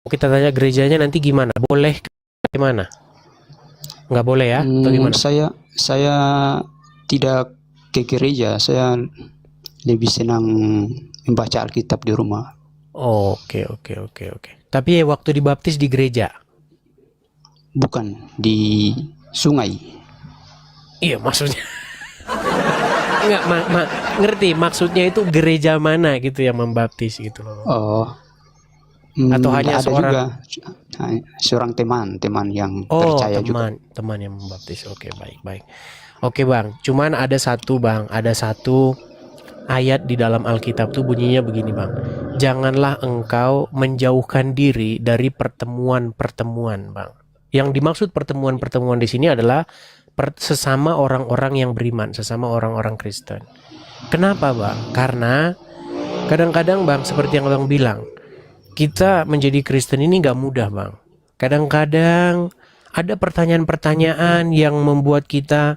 Kita tanya gerejanya nanti gimana? Boleh gimana? Nggak boleh ya? Atau gimana? Saya tidak ke gereja, saya lebih senang membaca Alkitab di rumah. Oke, oke, oke, oke. Tapi waktu dibaptis di gereja? Bukan di sungai. Iya, maksudnya. Nggak, ngerti maksudnya itu gereja mana gitu yang membaptis gitu loh. Oh, Atau hanya ada seorang? juga seorang teman yang Oh, percaya juga. teman yang membaptis. Oke, baik, baik. Oke, Bang. Cuman ada satu, Bang. Ada satu ayat di dalam Alkitab tuh bunyinya begini, Bang. Janganlah engkau menjauhkan diri dari pertemuan-pertemuan, Bang. Yang dimaksud pertemuan-pertemuan di sini adalah sesama orang-orang yang beriman, sesama orang-orang Kristen. Kenapa, Bang? Karena kadang-kadang, Bang, seperti yang Bang bilang, kita menjadi Kristen ini gak mudah, Bang. Kadang-kadang ada pertanyaan-pertanyaan yang membuat kita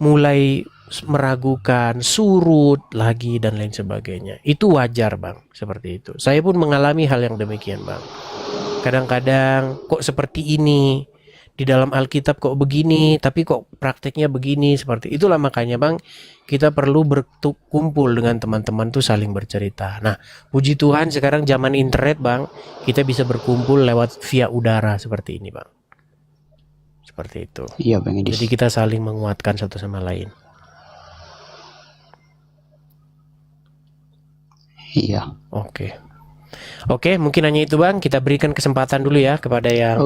mulai meragukan, surut lagi dan lain sebagainya. Itu wajar, Bang, seperti itu. Saya pun mengalami hal yang demikian, Bang. Kadang-kadang kok seperti ini, di dalam Alkitab kok begini, tapi kok prakteknya begini, seperti itulah makanya, Bang, kita perlu berkumpul dengan teman-teman tuh saling bercerita. Nah, puji Tuhan sekarang zaman internet, Bang, kita bisa berkumpul lewat via udara seperti ini, Bang. Seperti itu. Iya, Bang Edis. Jadi kita saling menguatkan satu sama lain. Iya. Oke. Oke, mungkin hanya itu, Bang. Kita berikan kesempatan dulu ya kepada yang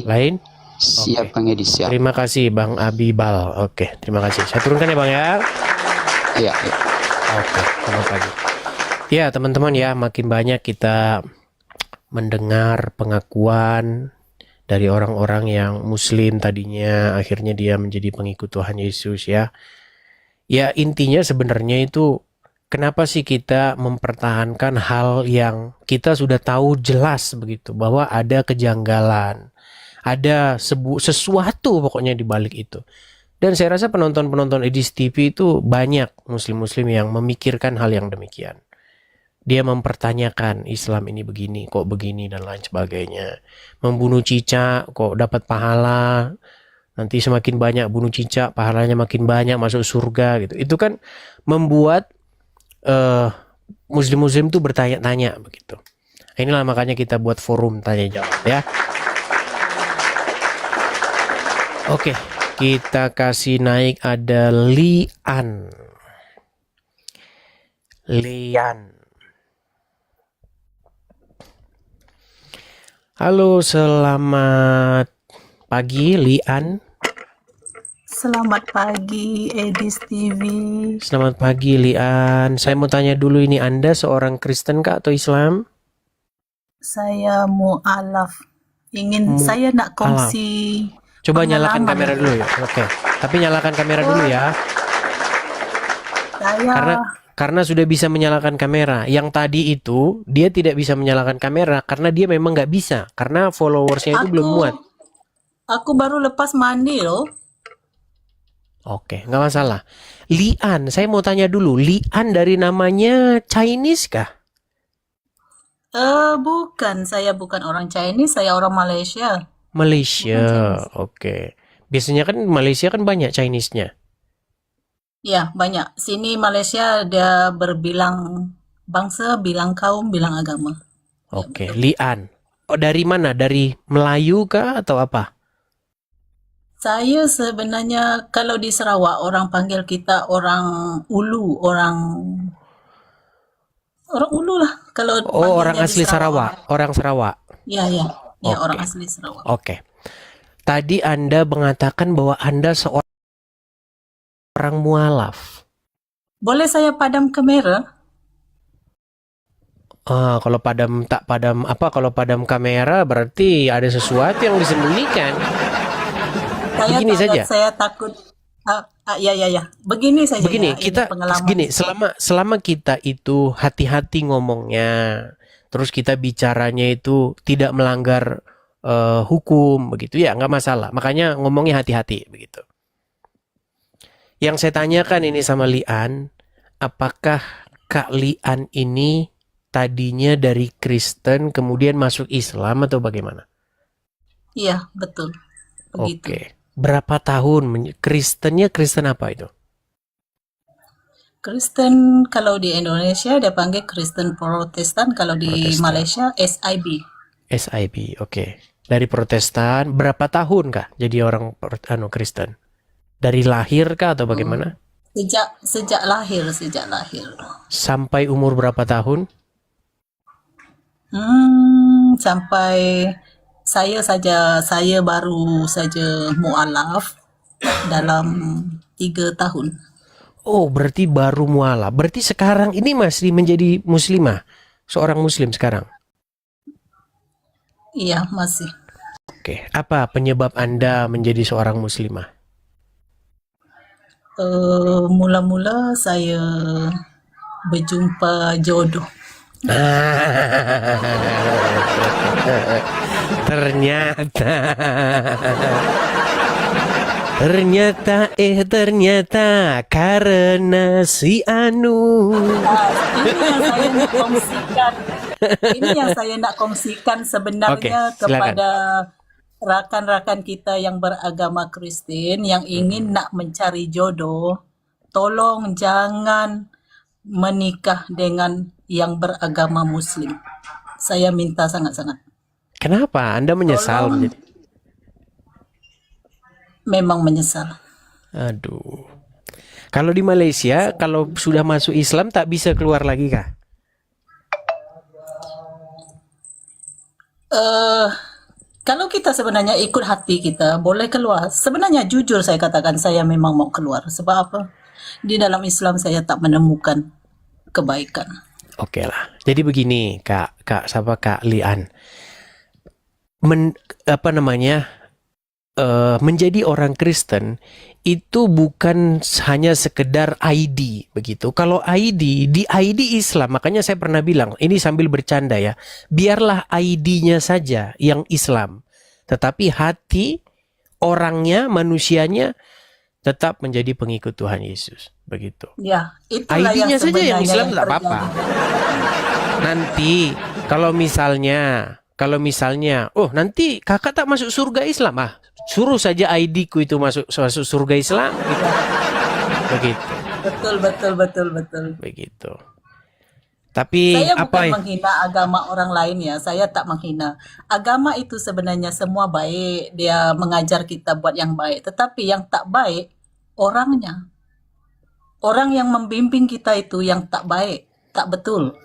lain. Siap, Bang Edis, siap. Terima kasih, Bang Abibal. Oke, terima kasih. Saya turunkan ya, Bang ya. Iya, iya. Oke, selamat pagi. Ya, teman-teman ya, makin banyak kita mendengar pengakuan dari orang-orang yang muslim tadinya, akhirnya dia menjadi pengikut Tuhan Yesus ya. Ya, intinya sebenarnya itu kenapa sih kita mempertahankan hal yang kita sudah tahu jelas begitu, bahwa ada kejanggalan, ada sesuatu pokoknya di balik itu. Dan saya rasa penonton-penonton Edis TV itu banyak muslim-muslim yang memikirkan hal yang demikian. Dia mempertanyakan Islam ini begini, kok begini dan lain sebagainya. Membunuh cicak kok dapat pahala. Nanti semakin banyak bunuh cicak, pahalanya makin banyak, masuk surga gitu. Itu kan membuat muslim-muslim itu bertanya-tanya begitu. Inilah makanya kita buat forum tanya jawab ya. Oke, kita kasih naik ada Lian. Halo, selamat pagi Lian. Selamat pagi Edis TV. Selamat pagi Lian. Saya mau tanya dulu, ini Anda seorang Kristen kah atau Islam? Saya mu'alaf. Saya nak kongsi. Coba nyalakan kamera dulu ya. Oke. Tapi nyalakan kamera dulu ya. Karena sudah bisa menyalakan kamera. Yang tadi itu dia tidak bisa menyalakan kamera karena dia memang nggak bisa. Karena followersnya itu belum muat. Aku baru lepas mandi loh. Oke, nggak masalah. Lian, saya mau tanya dulu. Lian dari namanya Chinese kah? Bukan. Saya bukan orang Chinese. Saya orang Malaysia. Malaysia, oke. Biasanya kan Malaysia kan banyak Chinese-nya. Ya, banyak. Sini Malaysia dia berbilang bangsa, bilang kaum, bilang agama. Oke, Lian. Oh, dari mana? Dari Melayu kah atau apa? Saya sebenarnya kalau di Sarawak orang panggil kita orang Ulu, orang Ulu lah. Kalau orang asli Sarawak, orang Sarawak. Ya, orang asli Sarawak. Oke. Tadi Anda mengatakan bahwa Anda seorang mualaf. Boleh saya padam kamera? Kalau kalau padam kamera berarti ada sesuatu yang disembunyikan. Begini saja. Saya takut. Ya. Begini saja. Begini, selama kita itu hati-hati ngomongnya, terus kita bicaranya itu tidak melanggar hukum begitu ya, nggak masalah. Makanya ngomongnya hati-hati begitu. Yang saya tanyakan ini sama Lian, apakah Kak Lian ini tadinya dari Kristen kemudian masuk Islam atau bagaimana? Iya, betul. Begitu. Oke. Berapa tahun Kristennya Kristen apa itu? Kristen kalau di Indonesia dia panggil Kristen Protestan, kalau di Protestan. Malaysia SIB. SIB, oke. Dari Protestan, berapa tahun kah jadi orang Kristen? Dari lahir kah atau bagaimana? Sejak lahir. Sampai umur berapa tahun? Sampai saya baru saja mualaf dalam 3 tahun. Oh, berarti baru mualaf. Berarti sekarang ini masih menjadi muslimah, seorang muslim sekarang. Iya, masih. Oke, apa penyebab Anda menjadi seorang muslimah? Mula-mula saya berjumpa jodoh. Ternyata karena si Anu. Ini yang saya nak kongsikan sebenarnya Oke, silakan. kepada rakan-rakan kita yang beragama Kristen yang ingin nak mencari jodoh. Tolong jangan menikah dengan yang beragama Muslim. Saya minta sangat-sangat. Kenapa Anda menyesal? Memang menyesal. Aduh. Kalau di Malaysia, kalau sudah masuk Islam tak bisa keluar lagi kah? Kalau kita sebenarnya ikut hati kita, boleh keluar. Sebenarnya jujur saya katakan, saya memang mau keluar. Sebab apa? Di dalam Islam saya tak menemukan kebaikan. Oke lah. Jadi begini, Kak Lian. Menjadi orang Kristen itu bukan hanya sekedar ID begitu. Kalau di ID Islam, makanya saya pernah bilang, ini sambil bercanda ya, biarlah ID-nya saja yang Islam, tetapi hati orangnya, manusianya tetap menjadi pengikut Tuhan Yesus, begitu. Ya, itulah ID-nya yang saja yang sebenarnya Islam yang tak apa-apa. Nanti kalau misalnya, oh nanti kakak tak masuk surga Islam, suruh saja ID-ku itu masuk surga Islam, gitu. Begitu. Betul. Begitu. Tapi Saya apa bukan menghina agama orang lain ya, saya tak menghina. Agama itu sebenarnya semua baik, dia mengajar kita buat yang baik. Tetapi yang tak baik, orangnya. Orang yang membimbing kita itu yang tak baik, tak betul.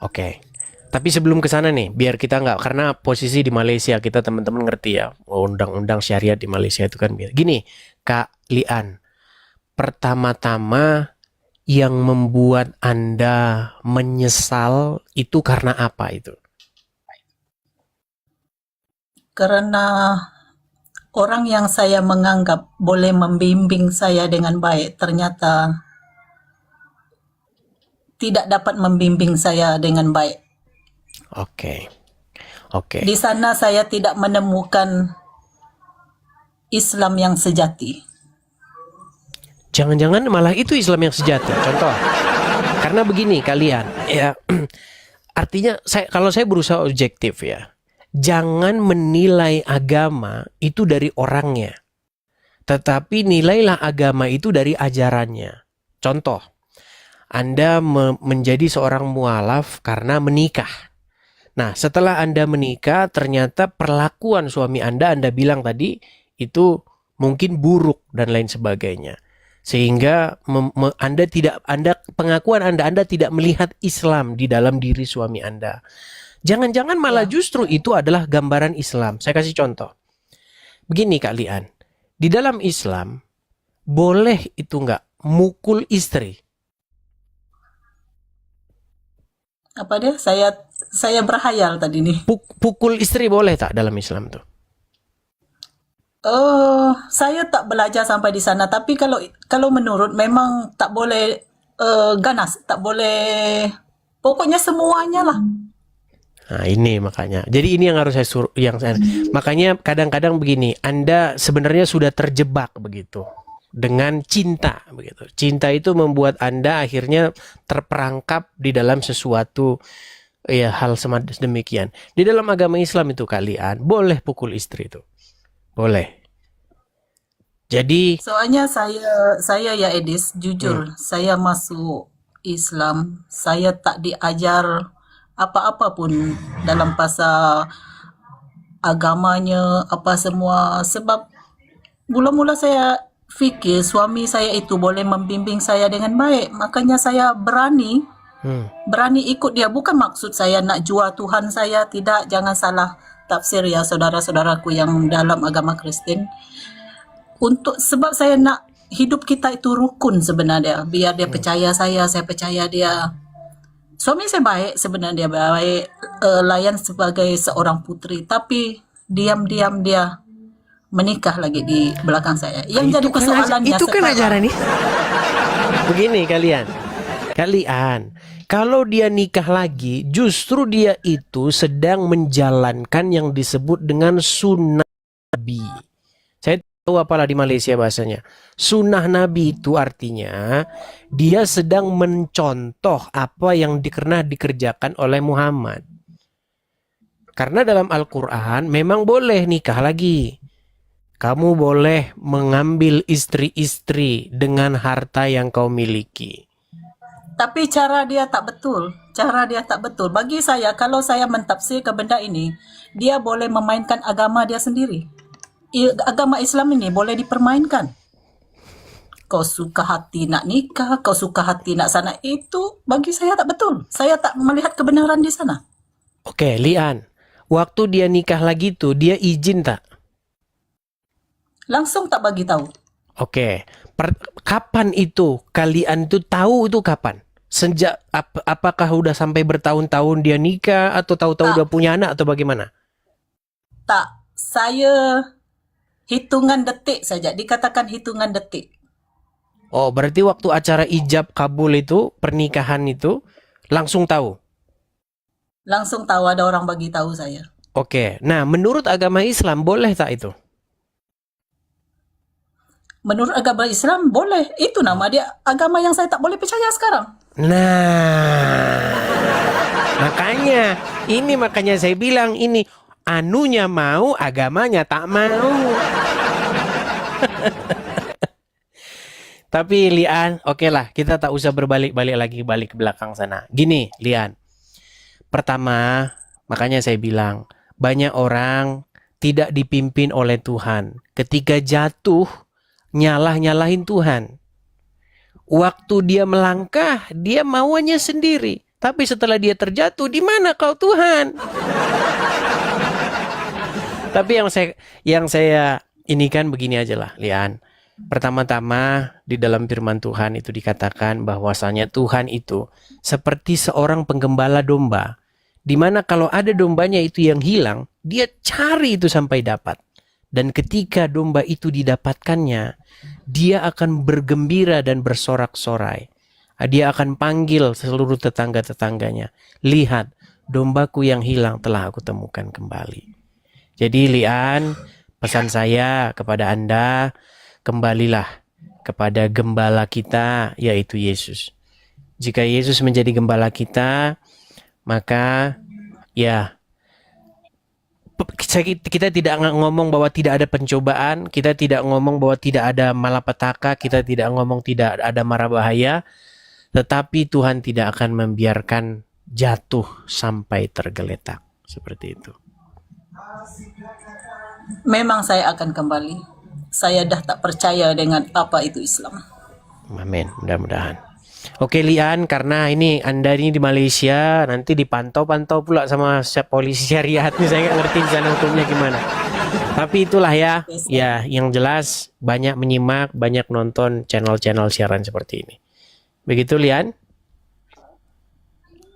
Oke. Tapi sebelum ke sana nih, biar kita nggak, karena posisi di Malaysia kita teman-teman ngerti ya, undang-undang syariat di Malaysia itu kan gini, Kak Lian. Pertama-tama yang membuat Anda menyesal itu karena apa itu? Karena orang yang saya menganggap boleh membimbing saya dengan baik, ternyata tidak dapat membimbing saya dengan baik. Oke. Di sana saya tidak menemukan Islam yang sejati. Jangan-jangan malah itu Islam yang sejati. Contoh, karena begini kalian, ya, artinya kalau saya berusaha objektif ya, jangan menilai agama itu dari orangnya, tetapi nilailah agama itu dari ajarannya. Contoh, Anda menjadi seorang mualaf karena menikah. Nah, setelah Anda menikah, ternyata perlakuan suami Anda bilang tadi, itu mungkin buruk dan lain sebagainya. Sehingga pengakuan Anda tidak melihat Islam di dalam diri suami Anda. Jangan-jangan malah justru itu adalah gambaran Islam. Saya kasih contoh. Begini Kak Lian, di dalam Islam, boleh itu enggak mukul istri? Apa dia? Saya berhayal tadi nih. Pukul istri boleh tak dalam Islam tuh? Saya tak belajar sampai di sana, tapi kalau menurut memang tak boleh ganas, tak boleh, pokoknya semuanya lah. Nah ini makanya, jadi ini yang harus makanya kadang-kadang begini, Anda sebenarnya sudah terjebak begitu. dengan cinta begitu. Cinta itu membuat Anda akhirnya terperangkap di dalam sesuatu ya hal demikian. Di dalam agama Islam itu kalian boleh pukul istri itu. Boleh. Jadi Soalnya saya ya Edis, jujur, saya masuk Islam, saya tak diajar apa-apa pun dalam pasal agamanya, apa semua. Sebab mula-mula saya fikir suami saya itu boleh membimbing saya dengan baik. Makanya saya berani ikut dia. Bukan maksud saya nak jual Tuhan saya, tidak, jangan salah tafsir ya saudara-saudaraku yang dalam agama Kristen. Sebab saya nak hidup kita itu rukun sebenarnya. Biar dia percaya saya percaya dia. Suami saya baik sebenarnya, dia baik, layan sebagai seorang putri. Tapi diam-diam dia menikah lagi di belakang saya. Yang jadi persoalannya itu kan sekarang, ajaran nih. Begini kalian, kalau dia nikah lagi, justru dia itu sedang menjalankan yang disebut dengan sunnah Nabi. Saya tahu apalah di Malaysia bahasanya. Sunnah Nabi itu artinya dia sedang mencontoh apa yang pernah dikerjakan oleh Muhammad. Karena dalam Al-Quran memang boleh nikah lagi. Kamu boleh mengambil istri-istri dengan harta yang kau miliki. tapi cara dia tak betul. Bagi saya, kalau saya mentafsirkan benda ini, dia boleh memainkan agama dia sendiri. Agama Islam ini boleh dipermainkan. Kau suka hati nak nikah, kau suka hati nak sana, itu bagi saya tak betul. Saya tak melihat kebenaran di sana. Oke, Lian. Waktu dia nikah lagi tuh, dia izin tak? Langsung tak bagi tahu. Oke. Kapan itu kalian tuh tahu itu kapan? Sejak apakah udah sampai bertahun-tahun dia nikah atau tahu-tahu udah punya anak atau bagaimana? Tak, saya hitungan detik saja. Dikatakan hitungan detik. Oh, berarti waktu acara ijab kabul itu, pernikahan itu langsung tahu. Langsung tahu, ada orang bagi tahu saya. Oke. Nah, menurut agama Islam boleh tak itu? Menurut agama Islam boleh. Itu nama dia agama yang saya tak boleh percaya sekarang. Nah, makanya saya bilang ini anunya mau, agamanya tak mau. Tapi Lian, oke lah, kita tak usah berbalik-balik lagi balik ke belakang sana. Gini, Lian. Pertama, makanya saya bilang banyak orang tidak dipimpin oleh Tuhan. Ketika jatuh, nyalahin Tuhan. Waktu dia melangkah, dia mauannya sendiri. Tapi setelah dia terjatuh, di mana kau Tuhan? Tapi yang saya ini kan begini aja lah, Lian. Pertama-tama di dalam firman Tuhan itu dikatakan bahwasanya Tuhan itu seperti seorang penggembala domba. Di mana kalau ada dombanya itu yang hilang, dia cari itu sampai dapat. Dan ketika domba itu didapatkannya, dia akan bergembira dan bersorak-sorai. Dia akan panggil seluruh tetangga-tetangganya. Lihat, dombaku yang hilang telah aku temukan kembali. Jadi Lian, pesan saya kepada Anda, kembalilah kepada gembala kita, yaitu Yesus. Jika Yesus menjadi gembala kita, maka ya kita tidak ngomong bahwa tidak ada pencobaan, kita tidak ngomong bahwa tidak ada malapetaka, kita tidak ngomong tidak ada mara bahaya, tetapi Tuhan tidak akan membiarkan jatuh sampai tergeletak seperti itu. Memang saya akan kembali. Saya dah tak percaya dengan apa itu Islam. Amin, mudah-mudahan. Oke Lian, karena ini Anda ini di Malaysia, nanti dipantau-pantau pula sama polisi syariat nih, saya nggak ngerti di sana hukumnya gimana. Tapi itulah ya, ya yang jelas banyak menyimak, banyak nonton channel-channel siaran seperti ini. Begitu Lian?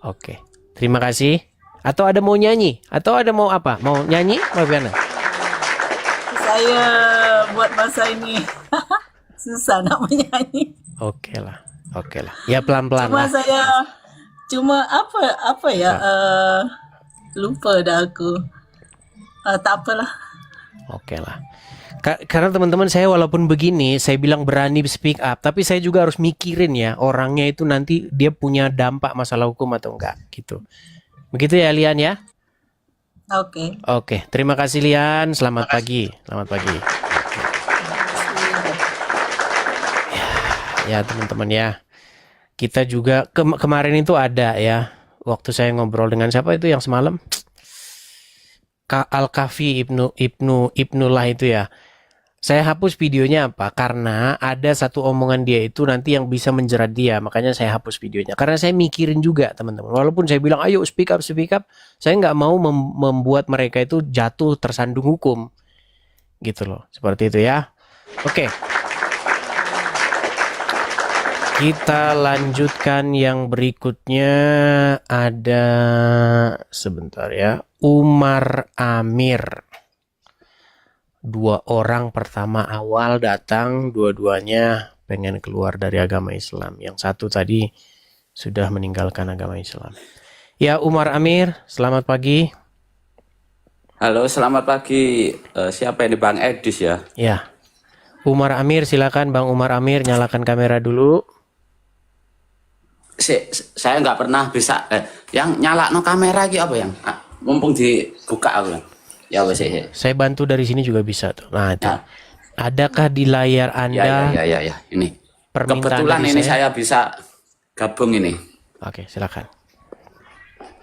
Oke, terima kasih. Atau ada mau nyanyi? Atau ada mau apa? Mau nyanyi? Mau gimana? Saya buat masa ini susah nak menyanyi. Oke lah. Ya pelan-pelan Cuma lah. apa ya? Lupa dah aku. Tak apalah. Oke lah. Karena teman-teman saya walaupun begini, saya bilang berani speak up, tapi saya juga harus mikirin ya orangnya itu nanti dia punya dampak masalah hukum atau enggak gitu. Begitu ya Lian ya? Oke. Oke, terima kasih Lian. Selamat pagi. Selamat pagi. Ya teman-teman ya. Kita juga kemarin itu ada ya. Waktu saya ngobrol dengan siapa itu yang semalam? Al-Kafi Ibnullah itu ya. Saya hapus videonya apa? Karena ada satu omongan dia itu nanti yang bisa menjerat dia. Makanya saya hapus videonya. Karena saya mikirin juga teman-teman. Walaupun saya bilang ayo speak up. Saya nggak mau membuat mereka itu jatuh tersandung hukum. Gitu loh. Seperti itu ya. Oke. Kita lanjutkan yang berikutnya. Ada sebentar ya. Umar Amir. 2 orang pertama awal datang, dua-duanya pengen keluar dari agama Islam. Yang satu tadi sudah meninggalkan agama Islam. Ya Umar Amir, selamat pagi. Halo, selamat pagi. Siapa ini Bang Edis ya? Ya, Umar Amir silakan Bang Umar Amir nyalakan kamera dulu. Saya nggak pernah bisa. Yang nyala no kamera gitu apa yang? Mumpung dibuka aku. Ya wes. Saya bantu dari sini juga bisa tuh. Nah itu. Ya. Adakah di layar Anda Ya. Ini. permintaan Kebetulan dari ini saya bisa gabung ini. Oke, silakan.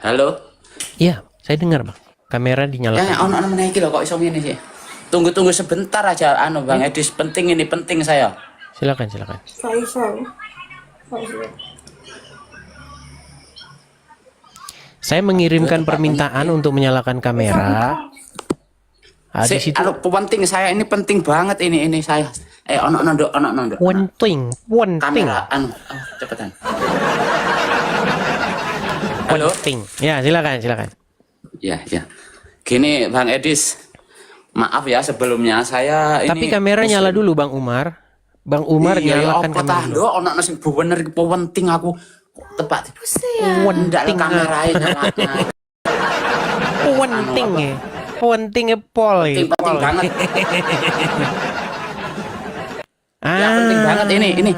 Halo. Iya, saya dengar Bang. Kamera dinyalakan. Ya, ono meneh iki lho kok iso ngene sih. Tunggu sebentar aja Bang Edis, penting saya. Silakan. Saya mengirimkan permintaan untuk menyalakan kamera. Di situ Penting saya ini penting banget ini saya. Ono nondok. penting. Kamera cepetan. Halo. Penting. Ya, silakan. Ya. Gini Bang Edis, maaf ya sebelumnya saya ini. Tapi kamera nyala dulu Bang Umar. Bang Umar nyalakan kamera dulu. Iya, ono sing bener iki penting aku tepat. Penting kamera nyala. Penting ya. Penting Penting banget. Ya penting banget ini.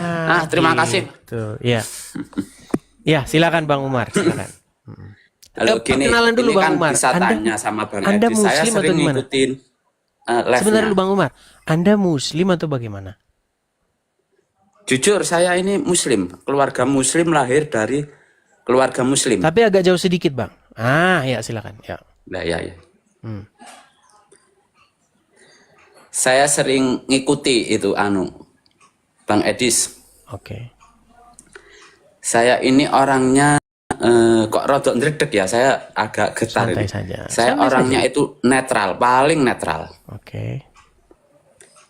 Terima kasih. Tuh, ya. Ya, silakan Bang Umar, silakan. Halo, gini. Perkenalan dulu ini Bang kan Umar. bisa tanya sama Bang Anda Edis. Saya Muslim atau sering gimana? ngikutin live-nya. Sebentar dulu Bang Umar. Anda Muslim atau bagaimana? Jujur saya ini Muslim, keluarga Muslim, lahir dari keluarga Muslim. Tapi agak jauh sedikit Bang. Ya silakan. Ya. Nah, ya. Saya sering ngikuti itu Bang Edis. Oke. Saya ini orangnya kok rodok ndredeg ya, saya agak getar Santai ini. saja. Saya Santai orangnya saja. itu netral, paling netral. Oke.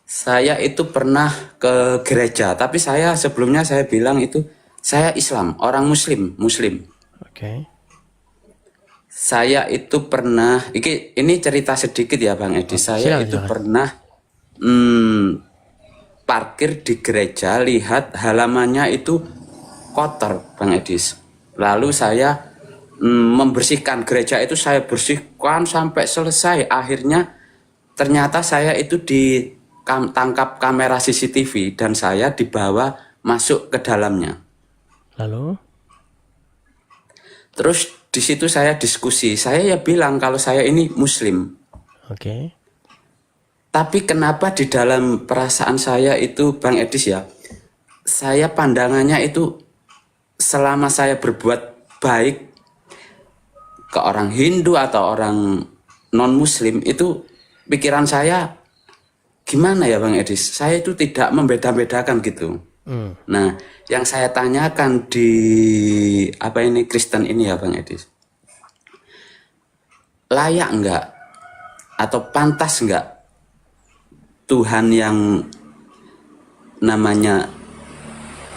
Saya itu pernah ke gereja, tapi sebelumnya saya bilang itu saya Islam, orang Muslim. Oke. Saya itu pernah, ini cerita sedikit ya Bang Edi. Saya itu silakan. pernah parkir di gereja, lihat halamannya itu kotor Bang Edis. Lalu saya membersihkan gereja itu, saya bersihkan sampai selesai. Akhirnya ternyata saya itu ditangkap kamera CCTV dan saya dibawa masuk ke dalamnya. Lalu? Terus di situ saya diskusi. Saya ya bilang kalau saya ini Muslim. Oke. Tapi kenapa di dalam perasaan saya itu Bang Edis ya, saya pandangannya itu selama saya berbuat baik ke orang Hindu atau orang non-Muslim, itu pikiran saya gimana ya Bang Edis, saya itu tidak membeda-bedakan gitu. Nah, yang saya tanyakan di Kristen ini ya Bang Edis, layak enggak atau pantas enggak Tuhan yang namanya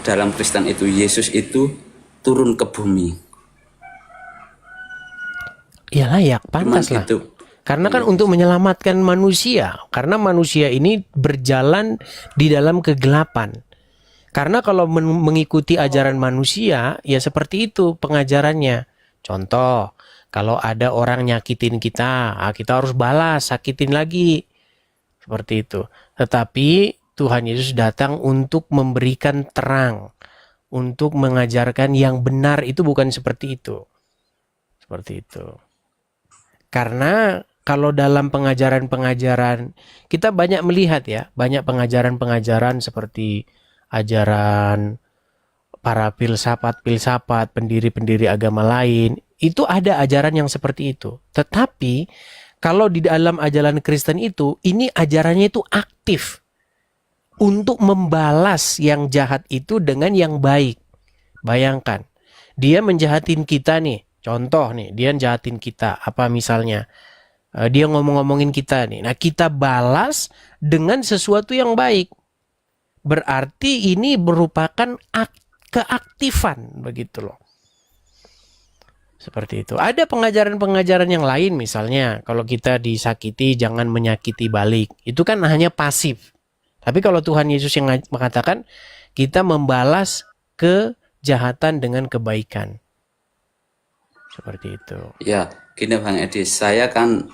dalam Kristen itu Yesus itu turun ke bumi? Ya layak, pantas lah. Gitu. Karena kan untuk menyelamatkan manusia. Karena manusia ini berjalan di dalam kegelapan. Karena kalau mengikuti ajaran manusia, ya seperti itu pengajarannya. Contoh, kalau ada orang nyakitin kita, kita harus balas, sakitin lagi. Seperti itu. Tetapi Tuhan Yesus datang untuk memberikan terang, untuk mengajarkan yang benar itu bukan seperti itu. Seperti itu. Karena kalau dalam pengajaran-pengajaran, kita banyak melihat ya, banyak pengajaran-pengajaran seperti ajaran para filsafat-filsafat, pendiri-pendiri agama lain, itu ada ajaran yang seperti itu. Tetapi kalau di dalam ajaran Kristen itu, ini ajarannya itu aktif untuk membalas yang jahat itu dengan yang baik. Bayangkan, dia menjahatin kita nih. Contoh nih, dia jahatin kita. Apa misalnya? Dia ngomong-ngomongin kita nih. Nah, kita balas dengan sesuatu yang baik. Berarti ini merupakan keaktifan begitu loh. Seperti itu. Ada pengajaran-pengajaran yang lain misalnya, kalau kita disakiti jangan menyakiti balik. Itu kan hanya pasif. Tapi kalau Tuhan Yesus yang mengatakan kita membalas kejahatan dengan kebaikan. Seperti itu. Ya, gini Bang Edi, saya kan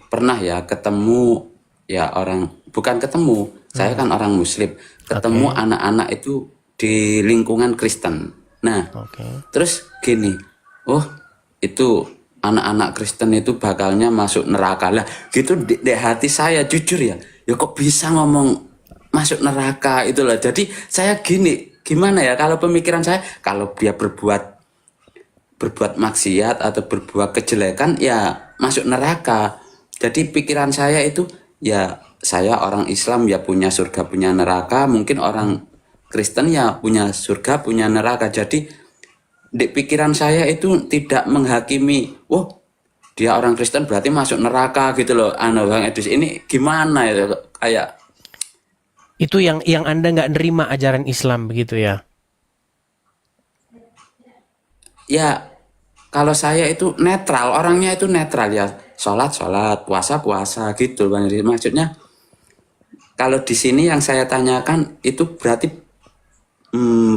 pernah ya ketemu ya orang, bukan ketemu, saya kan orang Muslim, ketemu anak-anak itu di lingkungan Kristen. Nah, terus gini, oh itu anak-anak Kristen itu bakalnya masuk neraka lah. Gitu di hati saya jujur ya kok bisa ngomong masuk neraka itu loh. Jadi saya gimana ya kalau pemikiran saya, kalau dia berbuat maksiat atau berbuat kejelekan ya masuk neraka. Jadi pikiran saya itu ya saya orang Islam ya punya surga punya neraka, mungkin orang Kristen ya punya surga punya neraka. Jadi di pikiran saya itu tidak menghakimi, dia orang Kristen berarti masuk neraka gitu loh. Bang Edis, ini gimana ya kayak itu yang Anda nggak nerima ajaran Islam begitu ya? Ya, kalau saya itu netral, orangnya itu netral ya. Sholat, puasa gitu Bang Edis. Maksudnya kalau di sini yang saya tanyakan itu berarti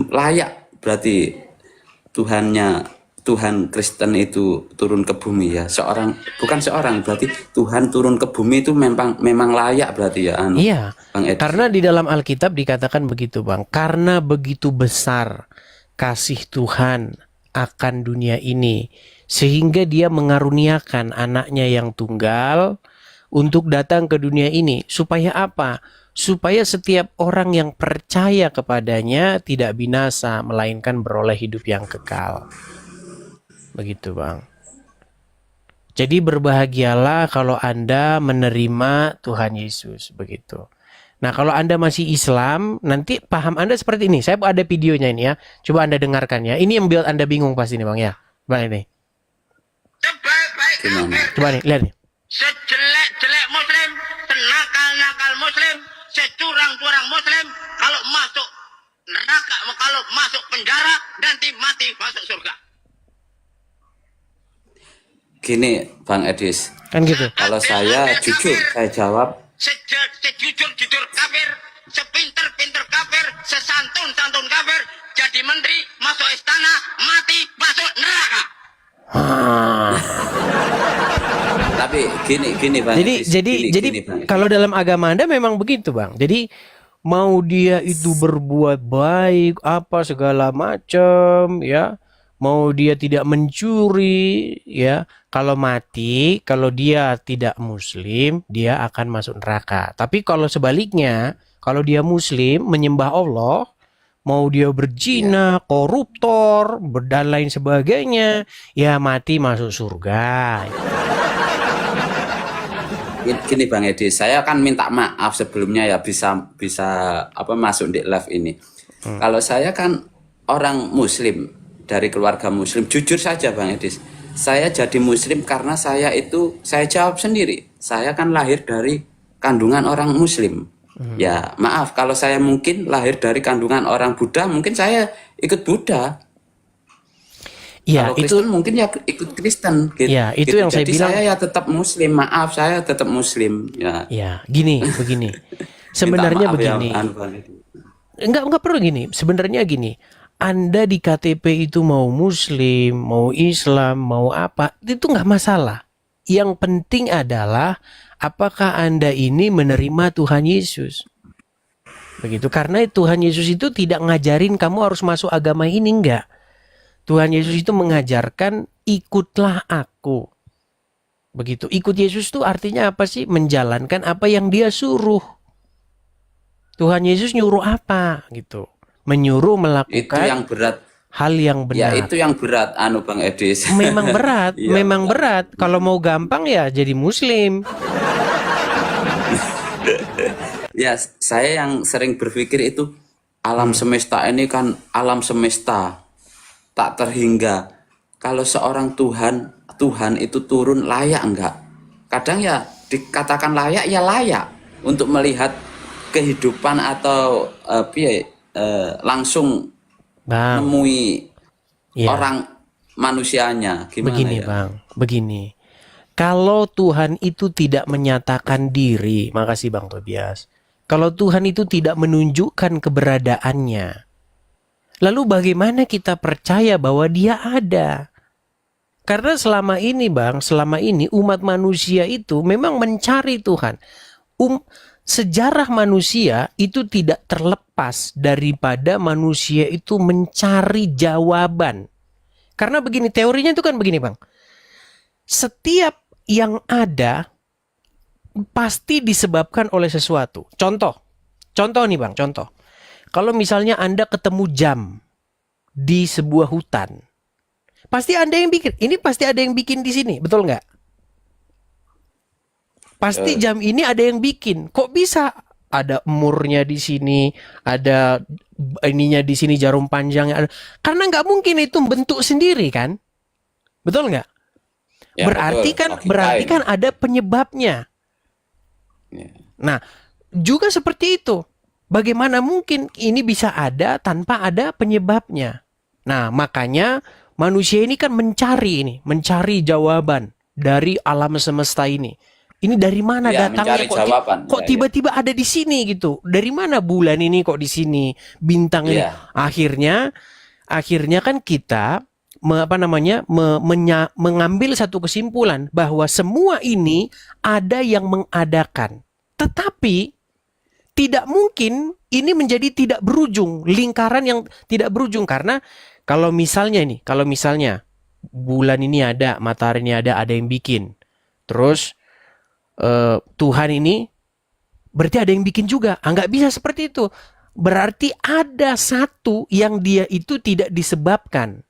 layak, berarti Tuhan Kristen itu turun ke bumi ya. Berarti Tuhan turun ke bumi itu memang layak berarti ya. Iya. Bang Edi. Karena di dalam Alkitab dikatakan begitu, Bang. Karena begitu besar kasih Tuhan akan dunia ini, sehingga dia mengaruniakan anaknya yang tunggal untuk datang ke dunia ini. Supaya apa? Supaya setiap orang yang percaya kepadanya tidak binasa, melainkan beroleh hidup yang kekal. Begitu Bang. Jadi berbahagialah kalau Anda menerima Tuhan Yesus. Begitu. Nah kalau Anda masih Islam, nanti paham Anda seperti ini. Saya ada videonya ini ya. Coba Anda dengarkan ya. Ini yang buat Anda bingung pasti nih Bang ya. Bang ini. Coba nih, lihat nih. Sejelek-jelek Muslim, senakal-nakal Muslim, securang-curang Muslim, kalau masuk neraka, kalau masuk penjara, nanti mati masuk surga. Gini Bang Edis, Kan gitu. kalau saya jujur, saya jawab Sejujur-jujur kafir, sepinter-pinter kafir, sesantun-santun kafir, jadi menteri, masuk istana, mati, masuk neraka. Tapi gini Bang Edis, Jadi Bang Edis. kalau dalam agama Anda memang begitu Bang. Jadi mau dia itu berbuat baik apa segala macam ya, mau dia tidak mencuri ya, kalau mati, kalau dia tidak muslim dia akan masuk neraka. Tapi kalau sebaliknya, kalau dia muslim menyembah Allah, mau dia berzina, koruptor dan lain sebagainya, ya mati masuk surga. Gini Bang Edi, saya kan minta maaf sebelumnya ya bisa masuk di live ini. Kalau saya kan orang Muslim dari keluarga Muslim, jujur saja Bang Edis, saya jadi Muslim karena saya jawab sendiri, saya kan lahir dari kandungan orang Muslim. Ya maaf kalau saya mungkin lahir dari kandungan orang Buddha, mungkin saya ikut Buddha. Ya, kalau Kristen mungkin ya ikut Kristen gitu. Ya, itu gitu. yang saya Jadi bilang. saya ya tetap Muslim, maaf saya tetap Muslim ya. Ya, begini. Sebenarnya begini. Enggak perlu gini. Sebenarnya gini. Anda di KTP itu mau Muslim, mau Islam, mau apa, itu nggak masalah. Yang penting adalah apakah Anda ini menerima Tuhan Yesus. Begitu, karena Tuhan Yesus itu tidak ngajarin kamu harus masuk agama ini, enggak. Tuhan Yesus itu mengajarkan ikutlah aku. Begitu. Ikut Yesus itu artinya apa sih? Menjalankan apa yang dia suruh. Tuhan Yesus nyuruh apa gitu. Menyuruh Itu melakukan yang berat. hal yang Ya benar. itu yang berat Bang Edis. Memang berat, Iya, memang berat. Kalau mau gampang ya jadi muslim. Ya, saya yang sering berpikir itu alam semesta ini kan alam semesta tak terhingga. Kalau seorang Tuhan itu turun layak enggak? Kadang ya dikatakan layak ya layak untuk melihat kehidupan atau langsung Bang, nemui ya. orang manusianya. Gimana Begini ya? Bang, begini. Kalau Tuhan itu tidak menyatakan diri, makasih Bang Tobias. Kalau Tuhan itu tidak menunjukkan keberadaannya, lalu bagaimana kita percaya bahwa dia ada? Karena selama ini Bang, selama ini umat manusia itu memang mencari Tuhan. Sejarah manusia itu tidak terlepas daripada manusia itu mencari jawaban. Karena begini, teorinya itu kan begini Bang. Setiap yang ada pasti disebabkan oleh sesuatu. Contoh nih Bang, contoh. Kalau misalnya Anda ketemu jam di sebuah hutan, pasti Anda yang bikin. Ini pasti ada yang bikin di sini, betul nggak? Pasti jam ini ada yang bikin. Kok bisa? Ada emurnya di sini, ada ininya di sini, jarum panjangnya ada. Karena nggak mungkin itu bentuk sendiri kan? Betul nggak? Ya, berarti betul. berarti kan ada penyebabnya. Ya. Nah, juga seperti itu. Bagaimana mungkin ini bisa ada tanpa ada penyebabnya? Nah, makanya manusia ini kan mencari jawaban dari alam semesta ini. Ini dari mana Ya, datangnya? mencari jawaban. Kok Ya, tiba-tiba ada di sini gitu? Dari mana bulan ini kok di sini? Bintang ini. Ya. Akhirnya kan kita mengambil satu kesimpulan bahwa semua ini ada yang mengadakan. Tetapi tidak mungkin ini menjadi tidak berujung, lingkaran yang tidak berujung, karena kalau misalnya bulan ini ada, matahari ini ada yang bikin. Terus Tuhan ini berarti ada yang bikin juga. Nggak bisa seperti itu. Berarti ada satu yang dia itu tidak disebabkan.